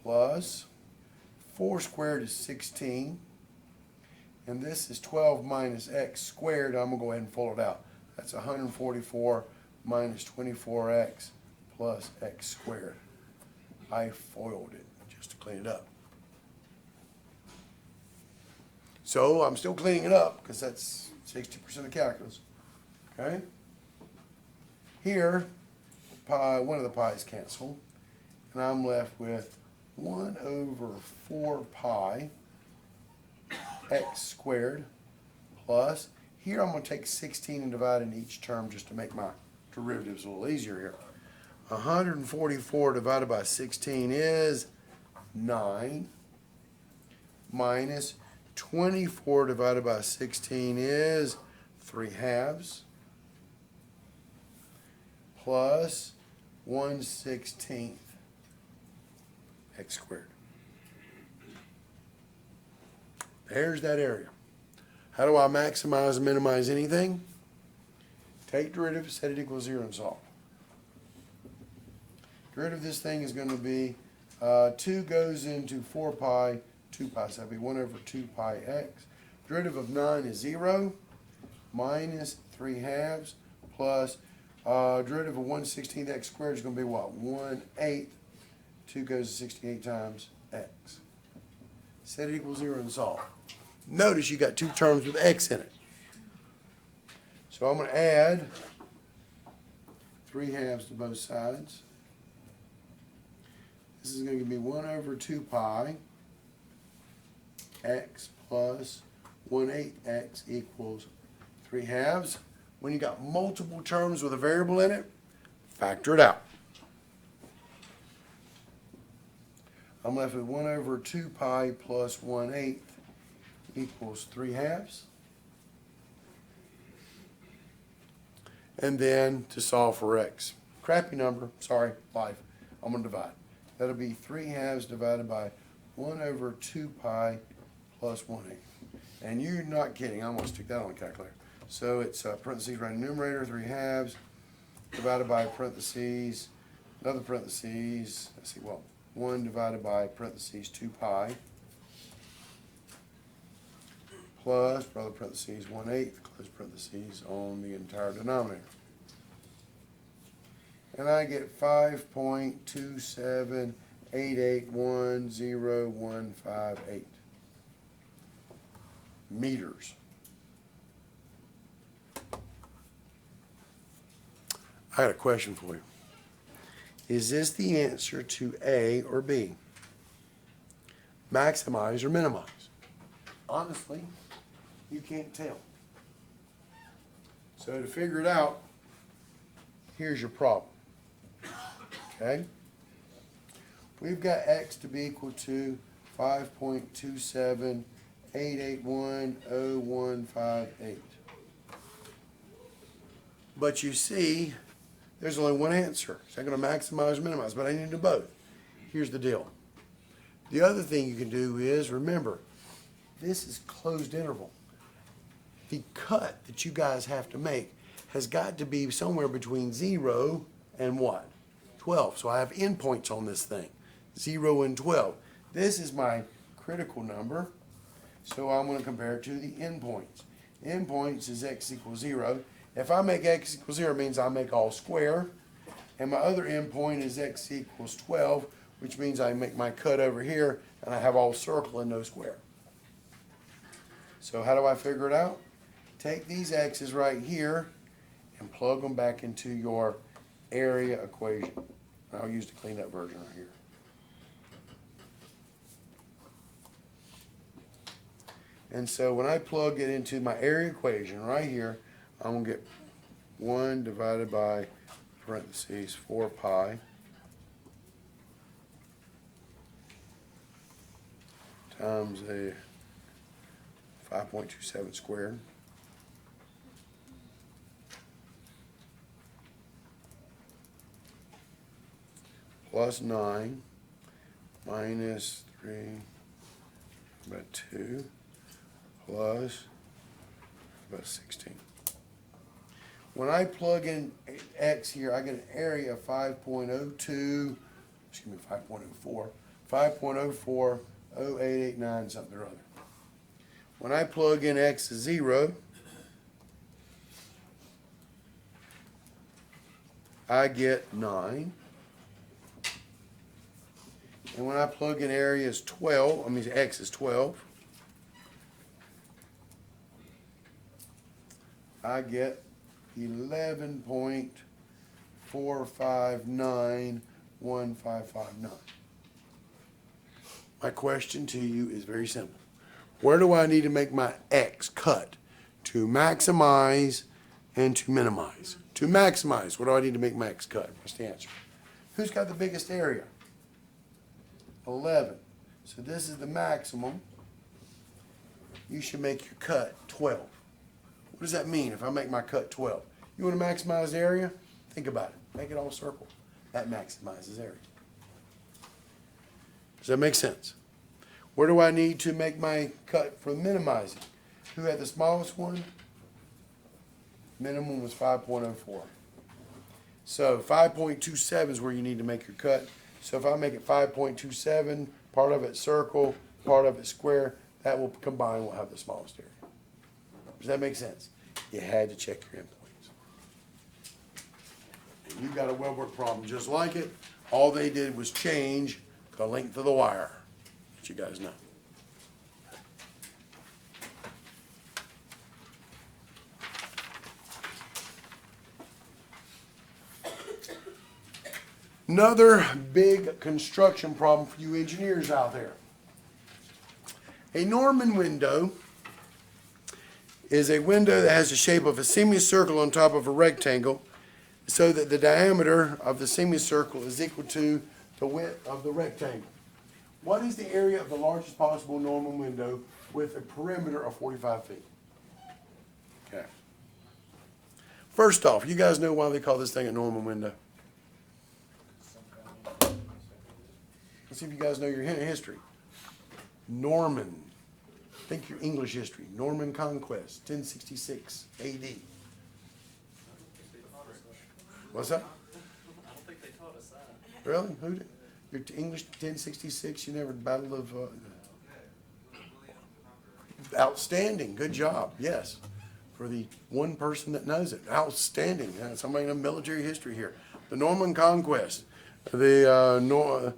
Speaker 1: plus 4 squared is 16, and this is 12 minus x squared. I'm going to go ahead and fold it out. That's 144 minus 24x plus x squared. I foiled it just to clean it up. So I'm still cleaning it up because that's 60% of calculus. Okay? Here, pi, one of the pi's cancel, and I'm left with 1 over 4 pi x squared plus, here I'm going to take 16 and divide in each term just to make my derivatives a little easier here. 144 divided by 16 is 9, minus 24 divided by 16 is 3/2, plus 1/16 x squared. There's that area. How do I maximize and minimize anything? Take derivative, set it equals 0, and solve. Derivative of this thing is going to be 2 goes into 4 pi, 2 pi, so that'll be 1 over 2 pi x. Derivative of 9 is 0, minus 3/2, plus derivative of 1/16 x squared is going to be what? 1/8. 2 goes to 68 times x. Set it equals 0 and solve. Notice you got two terms with x in it. So I'm going to add 3/2 to both sides. This is going to be 1 over 2 pi x plus 1/8 x equals 3/2. When you got multiple terms with a variable in it, factor it out. I'm left with 1 over 2 pi plus 1/8 equals 3/2. And then to solve for x. Crappy number, sorry, life. I'm going to divide. That'll be 3/2 divided by 1 over 2 pi plus 1/8. And you're not kidding, I'm going to stick that on the calculator. So it's parentheses right in the numerator, 3/2 divided by parentheses, another parentheses, let's see, well, 1 divided by parentheses 2 pi plus, brother parentheses, 1/8, close parentheses on the entire denominator. And I get 5.278810158 meters. I got a question for you. Is this the answer to A or B? Maximize or minimize? Honestly, you can't tell. So to figure it out, here's your problem. Okay? We've got x to be equal to 5.278810158. But you see, There's only one answer. It's not going to maximize or minimize, but I need to do both. Here's the deal. The other thing you can do is, remember, this is closed interval. The cut that you guys have to make has got to be somewhere between 0 and what? 12. So I have endpoints on this thing, 0 and 12. This is my critical number, so I'm going to compare it to the endpoints. Endpoints is x equals 0. If I make x equals 0, it means I make all square. And my other endpoint is x equals 12, which means I make my cut over here, and I have all circle and no square. So how do I figure it out? Take these x's right here and plug them back into your area equation. I'll use the cleaned up version right here. And so when I plug it into my area equation right here, I'm going to get 1 divided by parentheses 4 pi times a 5.27 squared plus 9 minus 3 by 2 plus about 16. When I plug in x here, I get an area of 5.02, excuse me, 5.04, 5.040889 something or other. When I plug in x is 0, I get 9. And when I plug in area is 12, I mean x is 12, I get 11.4591559. My question to you is very simple. Where do I need to make my x cut to maximize and to minimize? To maximize, what do I need to make my x cut? What's the answer? Who's got the biggest area? 11. So this is the maximum. You should make your cut 12. What does that mean if I make my cut 12? You want to maximize the area? Think about it. Make it all circle. That maximizes area. Does that make sense? Where do I need to make my cut for minimizing? Who had the smallest one? Minimum was 5.04. So 5.27 is where you need to make your cut. So if I make it 5.27, part of it circle, part of it square, that will combine, will have the smallest area. Does that make sense? You had to check your endpoints. And you've got a weld-work problem just like it. All they did was change the length of the wire, that you guys know. Another big construction problem for you engineers out there. A Norman window is a window that has the shape of a semicircle on top of a rectangle, so that the diameter of the semicircle is equal to the width of the rectangle. What is the area of the largest possible Norman window with a perimeter of 45 feet? Okay. First off, you guys know why they call this thing a Norman window? Let's see if you guys know your history. Norman. Think your English history. Norman conquest, 1066 AD. What's that?
Speaker 2: I don't think they taught us that.
Speaker 1: Really? Who did? Your English 1066, you never Battle of... outstanding. Good job. Yes. For the one person that knows it. Outstanding. Somebody in military history here. The Norman conquest. The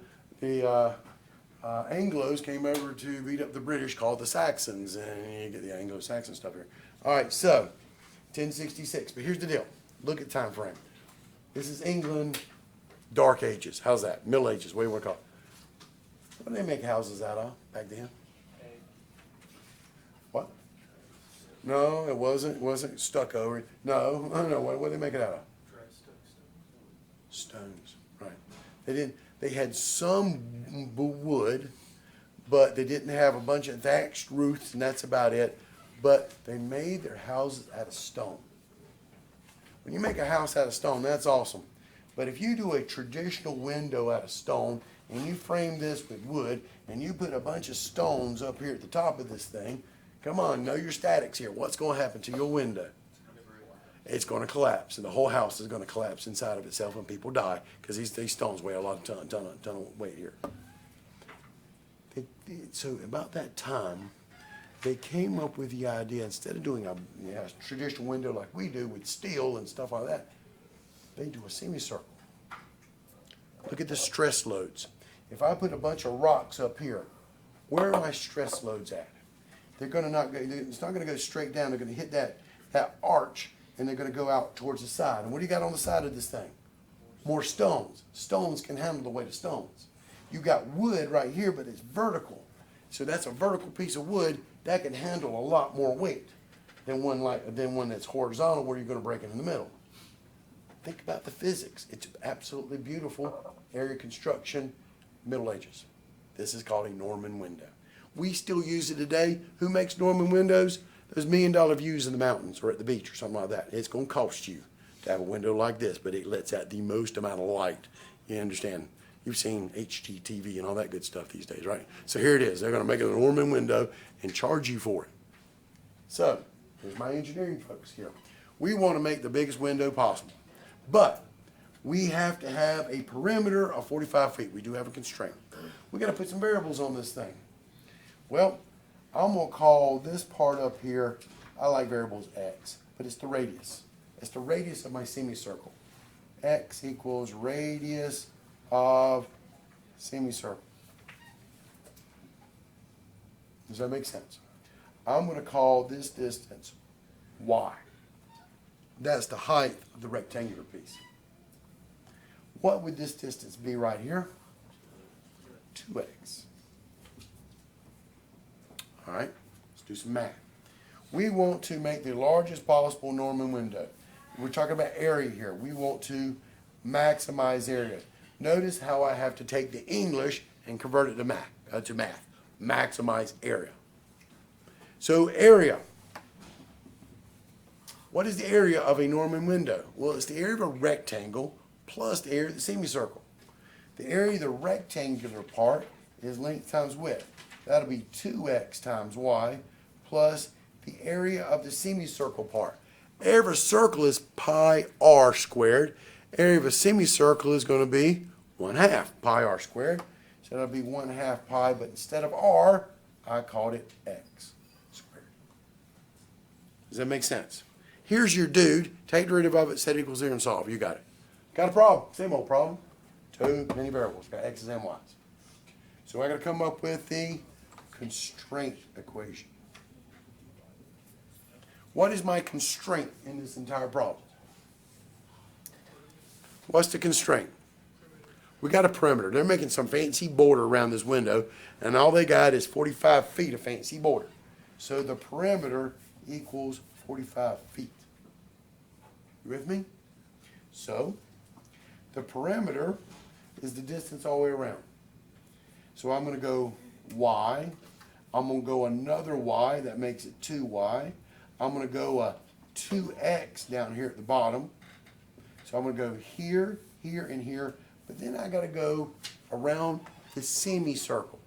Speaker 1: Anglos came over to beat up the British, called the Saxons, and you get the Anglo-Saxon stuff here. All right, so 1066. But here's the deal. Look at time frame. This is England, Dark Ages. How's that? Middle Ages. What do you want to call it? What do they make houses out of back then? What? No, it wasn't. It wasn't stucco. No. What do they make it out of? Stones. Right. They didn't. They had some wood, but they didn't have a bunch of thatched roofs, and that's about it. But they made their houses out of stone. When you make a house out of stone, that's awesome. But if you do a traditional window out of stone and you frame this with wood and you put a bunch of stones up here at the top of this thing, come on, know your statics here. What's going to happen to your window? It's going to collapse, and the whole house is going to collapse inside of itself, and people die because these stones weigh a lot of ton of weight here. So about that time, they came up with the idea, instead of doing a traditional window like we do with steel and stuff like that, they do a semicircle. Look at the stress loads. If I put a bunch of rocks up here, where are my stress loads at? They're going to not go, it's not going to go straight down. They're going to hit that arch, and they're going to go out towards the side. And what do you got on the side of this thing? More stones. Stones can handle the weight of stones. You got wood right here, but it's vertical. So that's a vertical piece of wood that can handle a lot more weight than one that's horizontal where you're going to break it in the middle. Think about the physics. It's absolutely beautiful. Area construction, Middle Ages. This is called a Norman window. We still use it today. Who makes Norman windows? Those $1 million views in the mountains or at the beach or something like that. It's going to cost you to have a window like this, but it lets out the most amount of light. You understand? You've seen HGTV and all that good stuff these days, right? So here it is. They're going to make a Norman window and charge you for it. So here's my engineering folks here. We want to make the biggest window possible, but we have to have a perimeter of 45 feet. We do have a constraint. We got to put some variables on this thing. Well, I'm going to call this part up here, I like variables x, but it's the radius. It's the radius of my semicircle. X equals radius of semicircle. Does that make sense? I'm going to call this distance y. That's the height of the rectangular piece. What would this distance be right here? 2x. All right, let's do some math. We want to make the largest possible Norman window. We're talking about area here. We want to maximize area. Notice how I have to take the English and convert it to math. Maximize area. So area. What is the area of a Norman window? Well, it's the area of a rectangle plus the area of the semicircle. The area of the rectangular part is length times width. That'll be 2x times y plus the area of the semicircle part. Area of a circle is pi r squared. Area of a semicircle is going to be 1/2 pi r squared. So that'll be 1/2 pi, but instead of r, I called it x squared. Does that make sense? Here's your dude. Take the derivative of it, set it equals 0, and solve. You got it. Got a problem? Same old problem. Too many variables. Got x's and y's. So I got to come up with the constraint equation. What is my constraint in this entire problem? What's the constraint? We got a perimeter. They're making some fancy border around this window, and all they got is 45 feet of fancy border. So the perimeter equals 45 feet. You with me? So the perimeter is the distance all the way around. So I'm going to go y. I'm going to go another y. That makes it 2y. I'm going to go a 2x down here at the bottom. So I'm going to go here, here, and here. But then I got to go around the semicircle.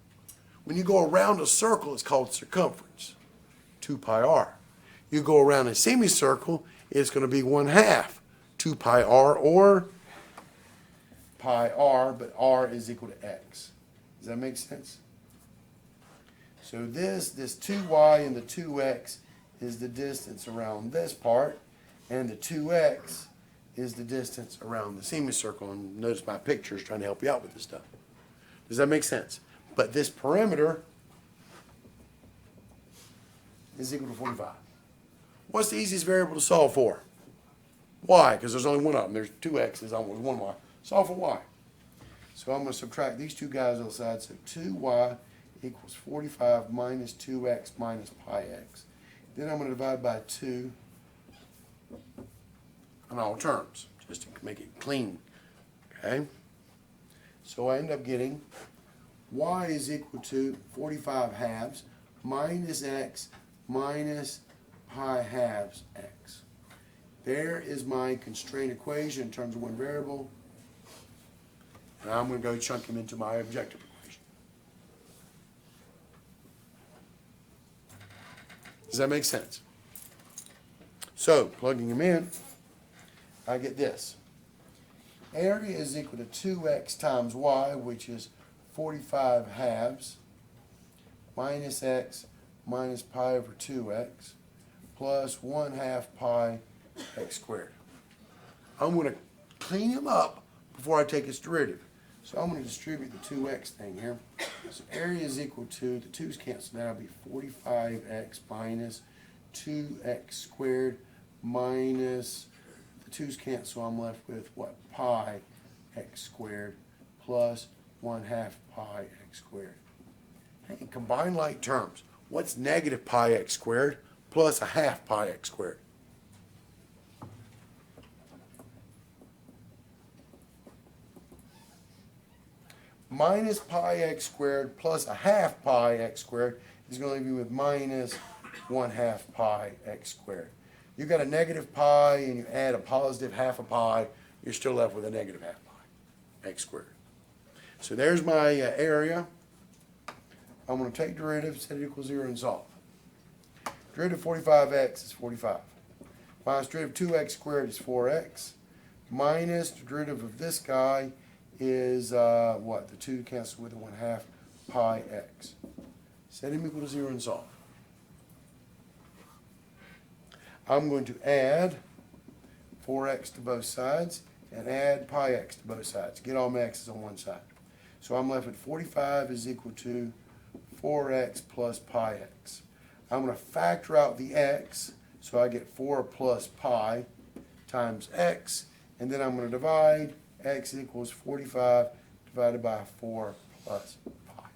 Speaker 1: When you go around a circle, it's called circumference. 2 pi r. You go around a semicircle, it's going to be 1/2 2 pi r or pi r, but r is equal to x. Does that make sense? So this 2y and the 2x is the distance around this part, and the 2x is the distance around the semicircle. And notice my picture is trying to help you out with this stuff. Does that make sense? But this perimeter is equal to 45. What's the easiest variable to solve for? Y, because there's only one of them. There's two x's, almost one y. Solve for y. So I'm going to subtract these two guys on the side. So 2y equals 45 minus 2x minus pi x. Then I'm going to divide by 2 on all terms, just to make it clean. Okay? So I end up getting y is equal to 45 halves minus x minus pi halves x. There is my constraint equation in terms of one variable. And I'm going to go chunk them into my objective equation. Does that make sense? So, plugging them in, I get this. Area is equal to 2x times y, which is 45 halves, minus x minus pi over 2x, plus 1/2 pi x squared. I'm going to clean them up before I take its derivative. So I'm going to distribute the 2x thing here. So area is equal to, the 2's cancel out, it'll be 45x minus 2x squared minus, the 2's cancel, I'm left with what? Pi x squared plus 1/2 pi x squared. Hey, combine like terms. What's negative pi x squared plus 1/2 pi x squared? Minus pi x squared plus 1/2 pi x squared is going to leave you with minus 1/2 pi x squared. You got a negative pi and you add a positive 1/2 a pi, you're still left with a negative 1/2 pi x squared. So there's my area. I'm going to take derivative, set it equals 0, and solve. Derivative 45x is 45. Minus derivative 2x squared is 4x. Minus the derivative of this guy is what? The 2 cancels with the 1/2 pi x. Set him equal to 0 and solve. I'm going to add 4x to both sides and add pi x to both sides. Get all my x's on one side. So I'm left with 45 is equal to 4x plus pi x. I'm going to factor out the x, so I get 4 plus pi times x, and then I'm going to divide. X equals 45 divided by 4 plus pi.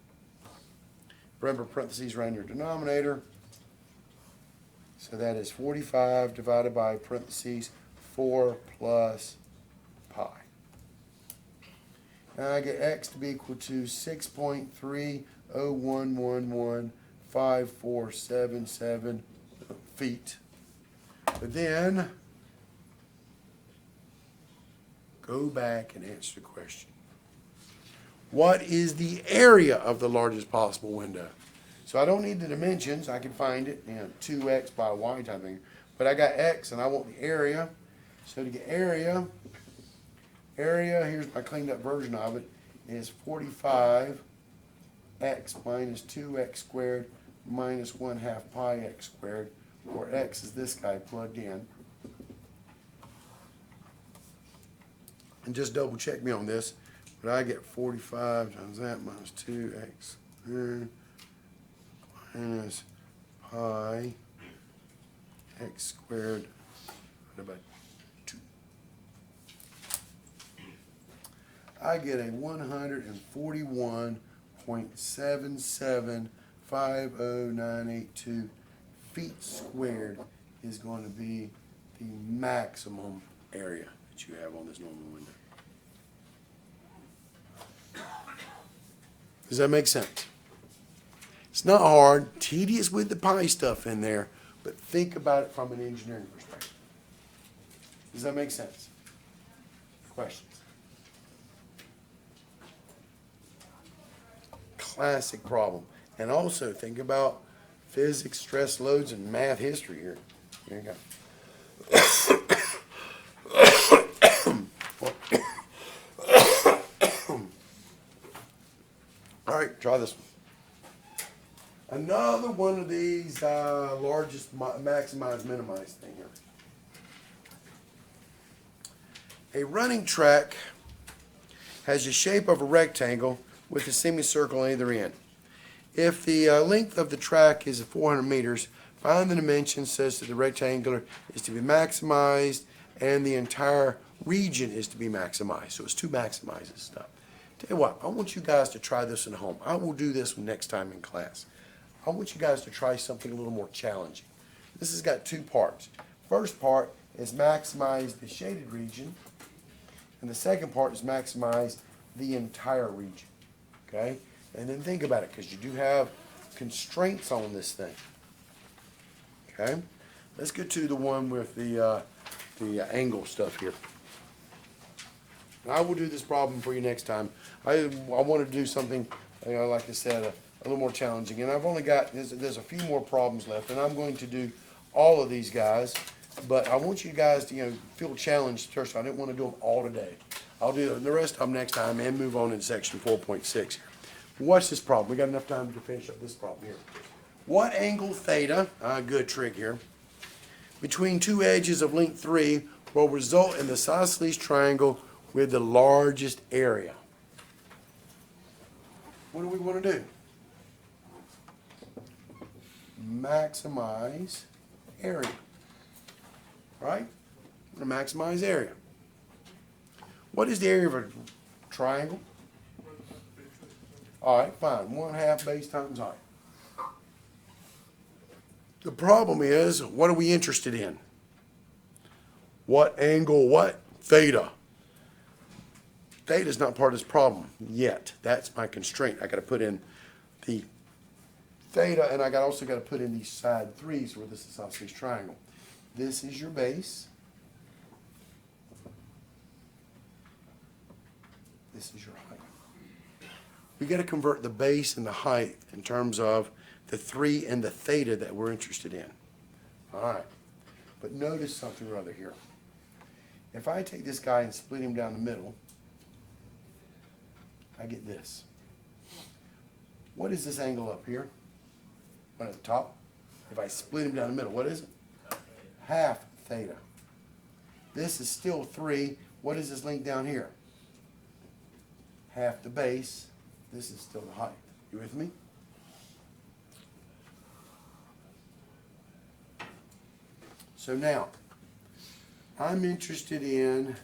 Speaker 1: Remember, parentheses around your denominator. So that is 45 divided by parentheses 4 plus pi. And I get x to be equal to 6.301115477 feet. But then go back and answer the question. What is the area of the largest possible window? So I don't need the dimensions. I can find it, 2x by y type thing. But I got x and I want the area. So to get area, here's my cleaned up version of it, is 45x minus 2x squared minus 1/2 pi x squared, where x is this guy plugged in. And just double check me on this, but I get 45 times that minus 2x squared minus pi x squared divided by 2. I get a 141.7750,982 feet squared is going to be the maximum area that you have on this normal window. Does that make sense? It's not hard, tedious with the pi stuff in there, but think about it from an engineering perspective. Does that make sense? Questions? Classic problem. And also think about physics, stress loads, and math history here. Here you go. All right, try this one. Another one of these largest maximize minimize thing here. A running track has the shape of a rectangle with a semicircle on either end. If the length of the track is 400 meters, find the dimensions such that the rectangular is to be maximized and the entire region is to be maximized. So it's two maximizes stuff. Tell you what, I want you guys to try this at home. I will do this next time in class. I want you guys to try something a little more challenging. This has got two parts. First part is maximize the shaded region, and the second part is maximize the entire region. Okay? And then think about it, because you do have constraints on this thing. Okay? Let's get to the one with the angle stuff here. And I will do this problem for you next time. I wanted to do something, like I said, a little more challenging. And I've only got, there's a few more problems left, and I'm going to do all of these guys. But I want you guys to, feel challenged first. I didn't want to do them all today. I'll do the rest of them next time and move on in section 4.6. Watch this problem. We got enough time to finish up this problem here. What angle theta, good trick here, between two edges of length 3 will result in the isosceles triangle with the largest area? What do we want to do? Maximize area. Right? We're going to maximize area. What is the area of a triangle? All right, fine. 1/2 base times height. The problem is, what are we interested in? What angle, what? Theta. Theta is not part of this problem yet. That's my constraint. I got to put in the theta, and I also got to put in these side 3s for this isosceles triangle. This is your base. This is your height. We got to convert the base and the height in terms of the 3 and the theta that we're interested in. All right. But notice something or other here. If I take this guy and split him down the middle, I get this. What is this angle up here? One at the top. If I split him down the middle, what is it? 1/2 theta. This is still 3. What is this length down here? 1/2 the base. This is still the height. You with me? So now, I'm interested in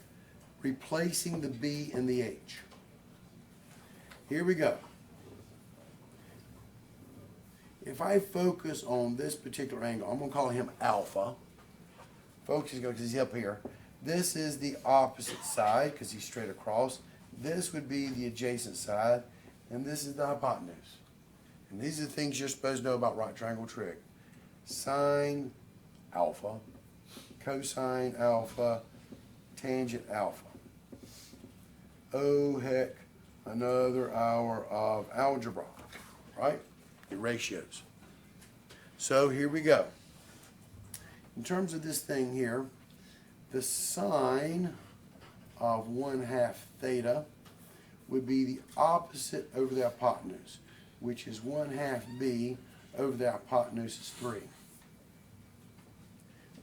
Speaker 1: replacing the B and the H. Here we go. If I focus on this particular angle, I'm going to call him alpha. Focus because he's up here. This is the opposite side because he's straight across. This would be the adjacent side, and this is the hypotenuse. And these are the things you're supposed to know about right triangle trig. Sine alpha, cosine alpha, tangent alpha. Oh heck, another hour of algebra, right? Your ratios. So here we go. In terms of this thing here, the sine of 1/2 theta would be the opposite over the hypotenuse, which is 1/2 b over the hypotenuse is 3.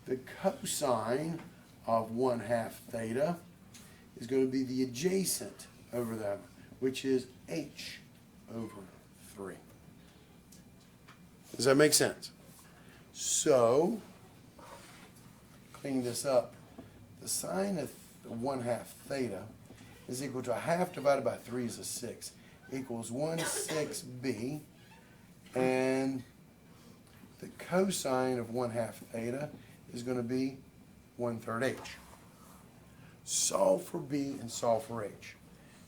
Speaker 1: The cosine of 1/2 theta is going to be the adjacent over that, which is h over 3. Does that make sense? So, cleaning this up, the sine of 1/2 theta is equal to 1/2 divided by 3 is a 6, equals 1/6 b, and the cosine of 1/2 theta is going to be 1/3 h. Solve for b and solve for h.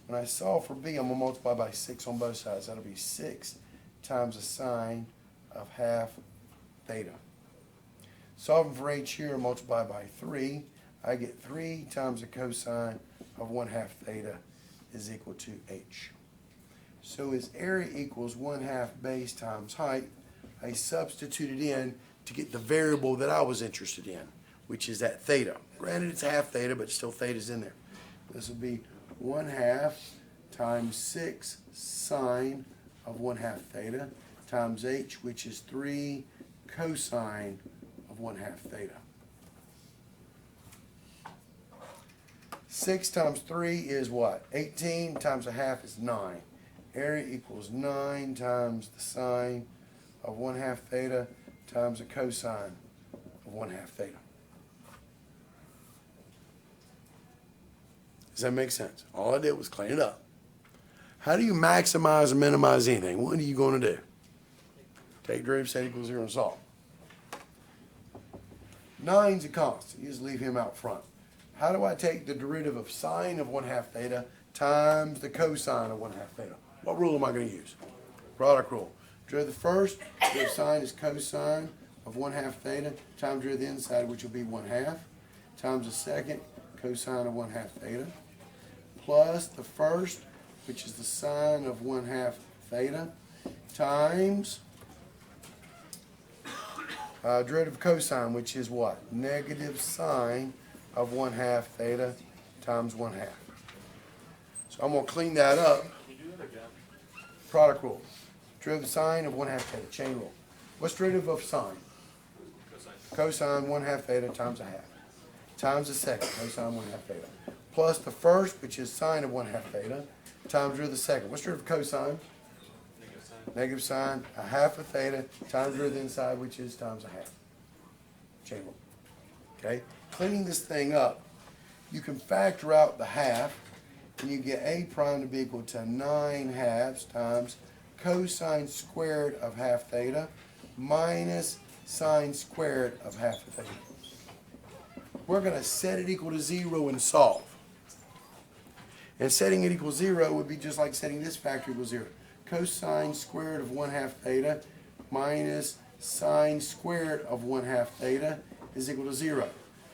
Speaker 1: When I solve for b, I'm going to multiply by 6 on both sides. That'll be 6 times the sine of 1/2 theta. Solving for h here, multiply by 3. I get 3 times the cosine of 1/2 theta is equal to h. So as area equals 1/2 base times height, I substituted in to get the variable that I was interested in, which is that theta. Granted, it's 1/2 theta, but still theta's in there. This will be 1/2 times 6 sine of 1/2 theta times h, which is 3 cosine of 1/2 theta. 6 times 3 is what? 18 times 1/2 is 9. Area equals 9 times the sine of 1/2 theta times the cosine of 1/2 theta. Does that make sense? All I did was clean it up. How do you maximize and minimize anything? What are you going to do? Take derivative, set equals 0, and solve. 9's a constant. You just leave him out front. How do I take the derivative of sine of 1/2 theta times the cosine of 1/2 theta? What rule am I going to use? Product rule. Derivative the first, the sine is cosine of 1/2 theta times derivative the inside, which will be 1/2, times the second, cosine of 1/2 theta, plus the first, which is the sine of 1/2 theta, times derivative of cosine, which is what? Negative sine of 1/2 theta times 1/2. So I'm going to clean that up.
Speaker 2: Can you do that again?
Speaker 1: Product rule. Derivative sine of 1/2 theta, chain rule. What's derivative of sine?
Speaker 2: Cosine.
Speaker 1: Cosine 1/2 theta times 1/2. Times the second, cosine 1/2 theta. Plus the first, which is sine of 1/2 theta, times derivative of the second. What's derivative of cosine?
Speaker 2: Negative sine.
Speaker 1: Negative sine, 1/2 of theta, times derivative of the inside, which is times 1/2. Chain rule. Okay? Cleaning this thing up, you can factor out the half, and you get a prime to be equal to 9/2 times cosine squared of 1/2 theta minus sine squared of 1/2 theta. We're going to set it equal to 0 and solve. And setting it equal to 0 would be just like setting this factor equal to 0. Cosine squared of 1/2 theta minus sine squared of 1/2 theta is equal to 0.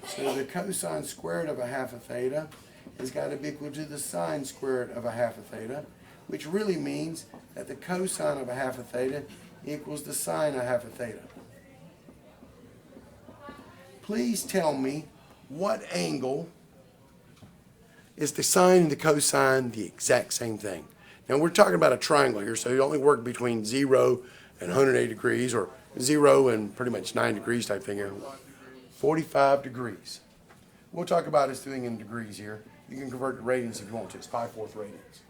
Speaker 1: So the cosine squared of 1/2 theta has got to be equal to the sine squared of 1/2 theta, which really means that the cosine of 1/2 theta equals the sine of 1/2 theta. Please tell me what angle is the sine and the cosine the exact same thing. Now we're talking about a triangle here, so you only work between 0 and 180 degrees, or 0 and pretty much 9 degrees type thing here. 45 degrees. We'll talk about this thing in degrees here. You can convert to radians if you want to. It's 5/4 radians.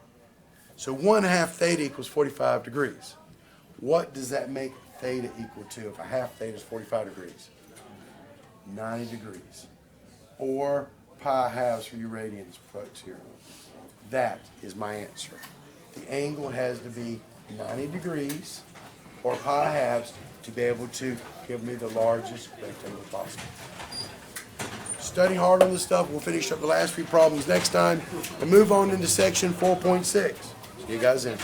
Speaker 1: So 1/2 theta equals 45 degrees. What does that make theta equal to if 1/2 theta is 45 degrees? 90 degrees. Or pi halves for you radians folks here. That is my answer. The angle has to be 90 degrees or pi halves to be able to give me the largest rectangle possible. Study hard on this stuff. We'll finish up the last few problems next time and move on into section 4.6. See you guys then.